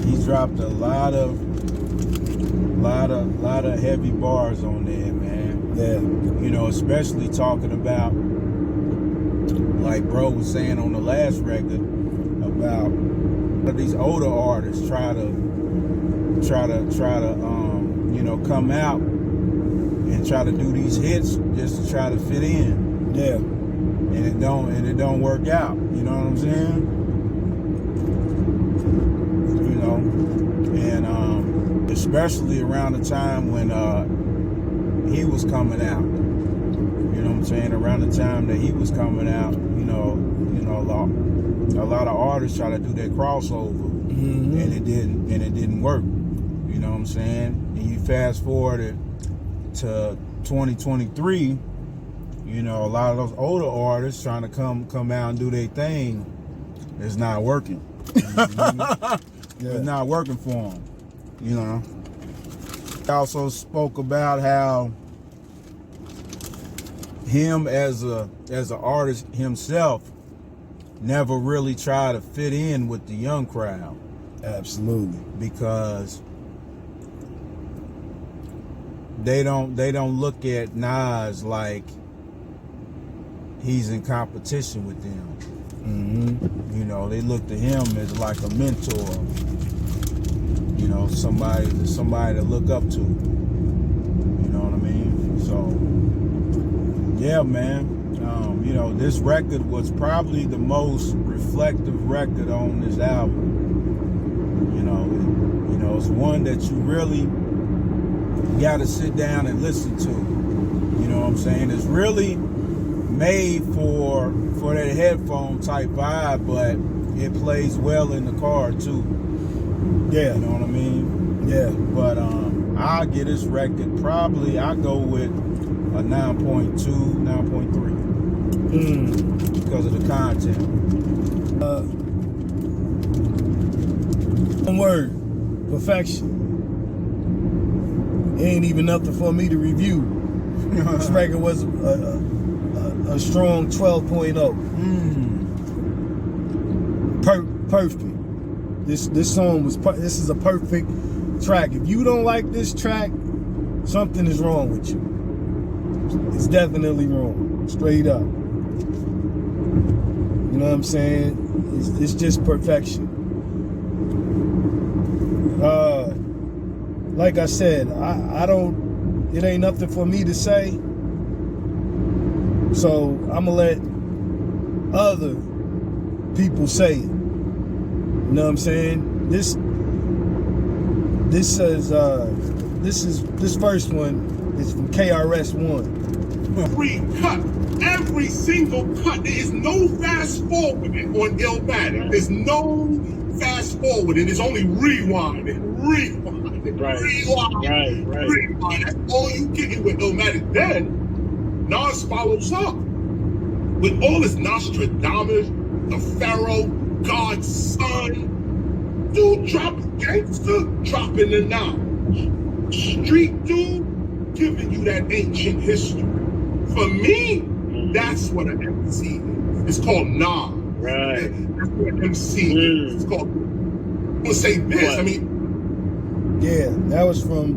[SPEAKER 2] He dropped a lot of heavy bars on there, man.
[SPEAKER 1] Yeah.
[SPEAKER 2] You know, especially talking about, like bro was saying on the last record, about these older artists try to you know, come out and try to do these hits just to try to fit in.
[SPEAKER 1] Yeah.
[SPEAKER 2] And it don't work out. You know what I'm saying? You know, and especially around the time when he was coming out. You know what I'm saying? Around the time that he was coming out, you know, a lot of artists try to do that crossover, and it didn't work. You know what I'm saying? And you fast forward it to 2023. You know, a lot of those older artists trying to come out and do their thing is not working. It's not working for them. You know. He also spoke about how him as an artist himself never really tried to fit in with the young crowd.
[SPEAKER 1] Absolutely.
[SPEAKER 2] Because they don't look at Nas like he's in competition with them.
[SPEAKER 1] Mm-hmm.
[SPEAKER 2] You know, they look to him as like a mentor. You know, somebody to look up to. You know what I mean? So, yeah, man. You know, this record was probably the most reflective record on this album. You know, it's one that you really got to sit down and listen to. You know what I'm saying? It's really made for that headphone type vibe, but it plays well in the car too.
[SPEAKER 1] Yeah.
[SPEAKER 2] You know what I mean?
[SPEAKER 1] Yeah.
[SPEAKER 2] But I'll get this record probably, I'll go with a 9.2, 9.3. Because of the content.
[SPEAKER 1] One word, perfection. Ain't even nothing for me to review. This record was a strong 12.0. Perfect. This song was. This is a perfect track. If you don't like this track, something is wrong with you. It's definitely wrong. Straight up. You know what I'm saying? It's just perfection. Like I said, I don't. It ain't nothing for me to say. So I'm gonna let other people say it. You know what I'm saying? This first one is from KRS-One.
[SPEAKER 5] Every single cut. There is no fast forwarding on Illmatic. There's no fast forwarding. There's only rewind. Right. Rewind. That's all you getting with Illmatic. Then Nas follows up with all this Nostradamus, the Pharaoh, God's son. Dude drops gangster, dropping the knowledge. Street dude giving you that ancient history. For me, that's what an MC is. It's called Nas. Right. That's what an MC is. It's called. I'm gonna say this. What? I mean.
[SPEAKER 1] Yeah, that was from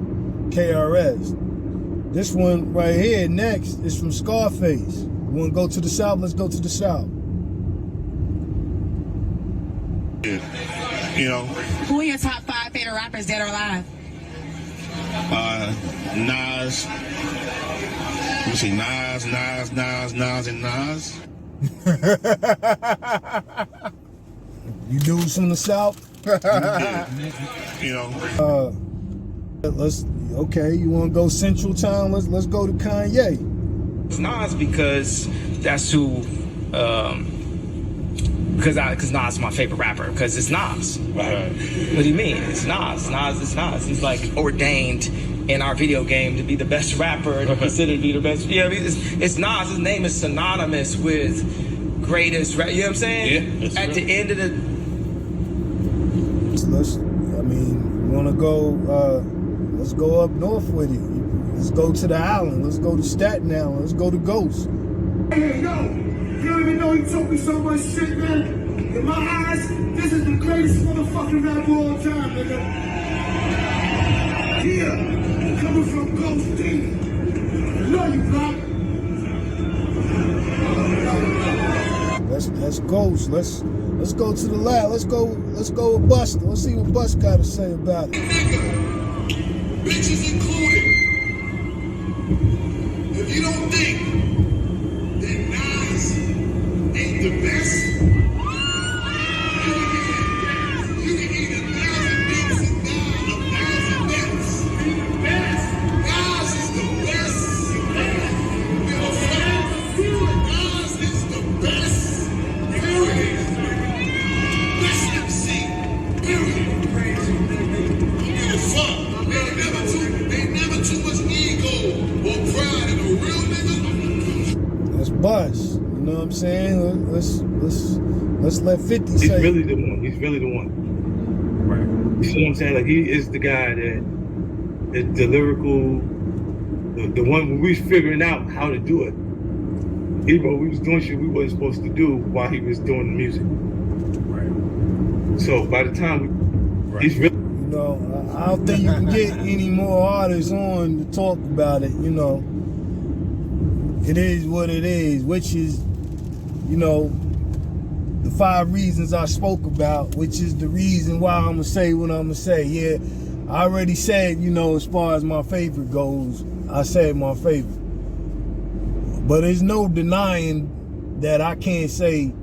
[SPEAKER 1] KRS. This one right here next is from Scarface. You want to go to the South? Let's go to the South.
[SPEAKER 5] You know.
[SPEAKER 6] Who are your top 5 favorite rappers, dead or alive?
[SPEAKER 5] Nas. Let me see, Nas, and Nas.
[SPEAKER 1] You dudes from the South?
[SPEAKER 5] You know.
[SPEAKER 1] You want to go Central Town? Let's go to Kanye.
[SPEAKER 7] It's Nas because that's who. Because Nas is my favorite rapper. Because it's Nas. Right. What do you mean? It's Nas. It's Nas. He's like ordained in our video game to be the best rapper and considered to be the best. You know what I mean? It's Nas. His name is synonymous with greatest rap. You know what I'm saying? Yeah. At the end of the.
[SPEAKER 1] Let's go up north with it. Let's go to the island. Let's go to Staten Island. Let's go to Ghost.
[SPEAKER 8] Hey, yo, you don't even know you told me so much shit, man. In my eyes, this is the greatest motherfucking rapper of all time, nigga. Yeah, coming from Ghost D. Love you, bro.
[SPEAKER 1] Let's Ghost. Let's go to the lab. Let's go with Busta. Let's see what Busta got to say about it.
[SPEAKER 8] Bitches included. If you don't think that Nas ain't the best, you can eat 1,000 dicks and die 1,000 deaths. Nas is the best. Nas is the best. Period. Best MC. Period. Give a fuck. They never too much ego or pride in a real nigga.
[SPEAKER 1] That's Bus. You know what I'm saying? Let's let 50 say.
[SPEAKER 9] He's really the one. He's really the one. Right. You see what I'm saying? Like, he is the guy that is the lyrical, the one when we was figuring out how to do it. We was doing shit we wasn't supposed to do while he was doing the music. Right. So by the time he's really.
[SPEAKER 1] You know, I don't think you can get any more artists on to talk about it, you know. It is what it is, which is, you know, the 5 reasons I spoke about, which is the reason why I'm gonna say what I'm gonna say. Yeah, I already said, you know, as far as my favorite goes, I said my favorite. But there's no denying that I can't say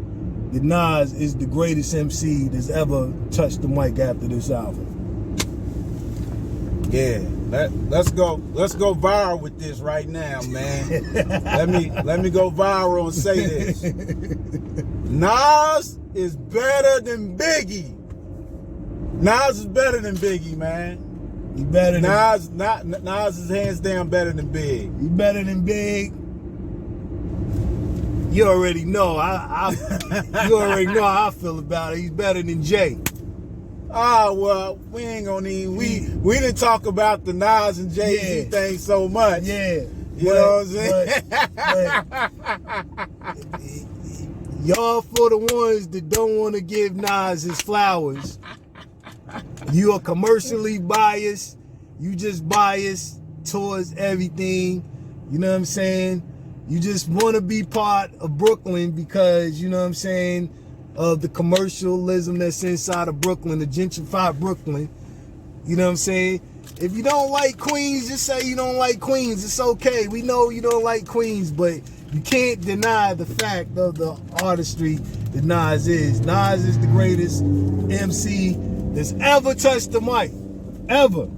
[SPEAKER 1] that Nas is the greatest MC that's ever touched the mic after this album.
[SPEAKER 2] Yeah, let's go viral with this right now, man. let me go viral and say this. Nas is better than Biggie. Nas is better than Biggie, man.
[SPEAKER 1] He better than
[SPEAKER 2] Nas is hands down better than Big.
[SPEAKER 1] He better than Big. You already know. You already know how I feel about it. He's better than Jay.
[SPEAKER 2] Ah, well, we ain't gonna need. We didn't talk about the Nas and Jay-Z thing so much.
[SPEAKER 1] Yeah.
[SPEAKER 2] You know what I'm saying?
[SPEAKER 1] Y'all for the ones that don't want to give Nas his flowers. You are commercially biased. You just biased towards everything. You know what I'm saying? You just want to be part of Brooklyn because, you know what I'm saying, of the commercialism that's inside of Brooklyn, the gentrified Brooklyn. You know what I'm saying? If you don't like Queens, just say you don't like Queens. It's okay. We know you don't like Queens, but you can't deny the fact of the artistry that Nas is. Nas is the greatest MC that's ever touched the mic. Ever.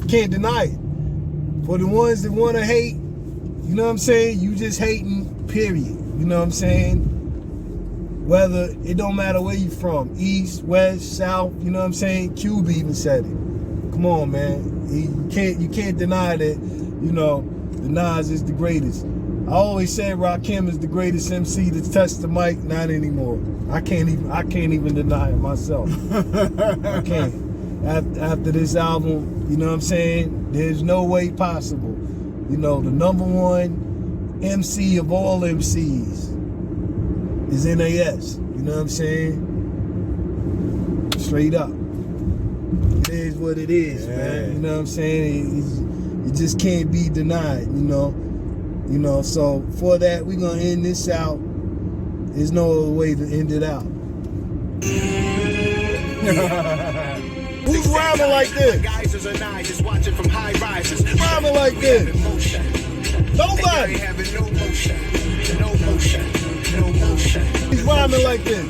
[SPEAKER 1] Can't deny it. For the ones that want to hate, you know what I'm saying? You just hating, period. You know what I'm saying? Whether, it don't matter where you from. East, West, South, you know what I'm saying? Cube even said it. Come on, man. You can't deny that, you know, the Nas is the greatest. I always said Rakim is the greatest MC that's touched the mic. Not anymore. I can't even deny it myself. I can't. After this album, you know what I'm saying? There's no way possible. You know, the #1 MC of all MCs is NAS. You know what I'm saying? Straight up. It is what it is, man. You know what I'm saying? It just can't be denied, you know? You know, so for that, we're going to end this out. There's no other way to end it out. Who's rhyming like this? Rhyming like this? Nobody. He's rhyming like this.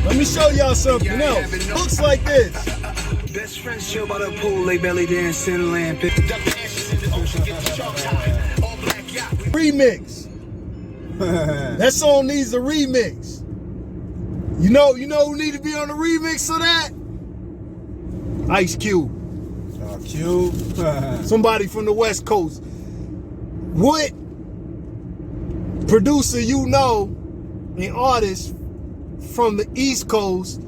[SPEAKER 1] Let me show y'all something else. Looks like this.
[SPEAKER 4] Best friends chill by the pool, they belly dance in land.
[SPEAKER 1] Remix. That song needs a remix. You know who need to be on the remix of that? Ice Cube.
[SPEAKER 2] Cube.
[SPEAKER 1] Somebody from the West Coast. What producer you know, an artist from the East Coast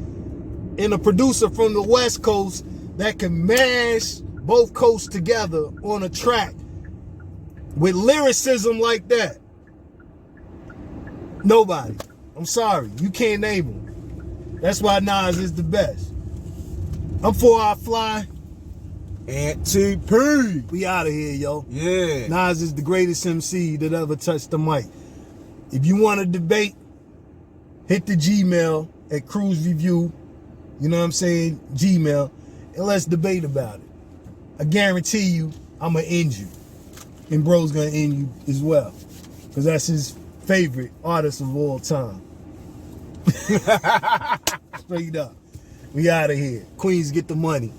[SPEAKER 1] and a producer from the West Coast that can mash both coasts together on a track with lyricism like that? Nobody. I'm sorry. You can't name them. That's why Nas is the best. I'm 4 Fly.
[SPEAKER 2] And TP.
[SPEAKER 1] We out of here, yo.
[SPEAKER 2] Yeah.
[SPEAKER 1] Nas is the greatest MC that ever touched the mic. If you want to debate, hit the Gmail at Kruze Review. You know what I'm saying? Gmail. And let's debate about it. I guarantee you, I'm going to end you. And bro's going to end you as well. Because that's his favorite artist of all time. Straight up. We out of here. Queens, get the money.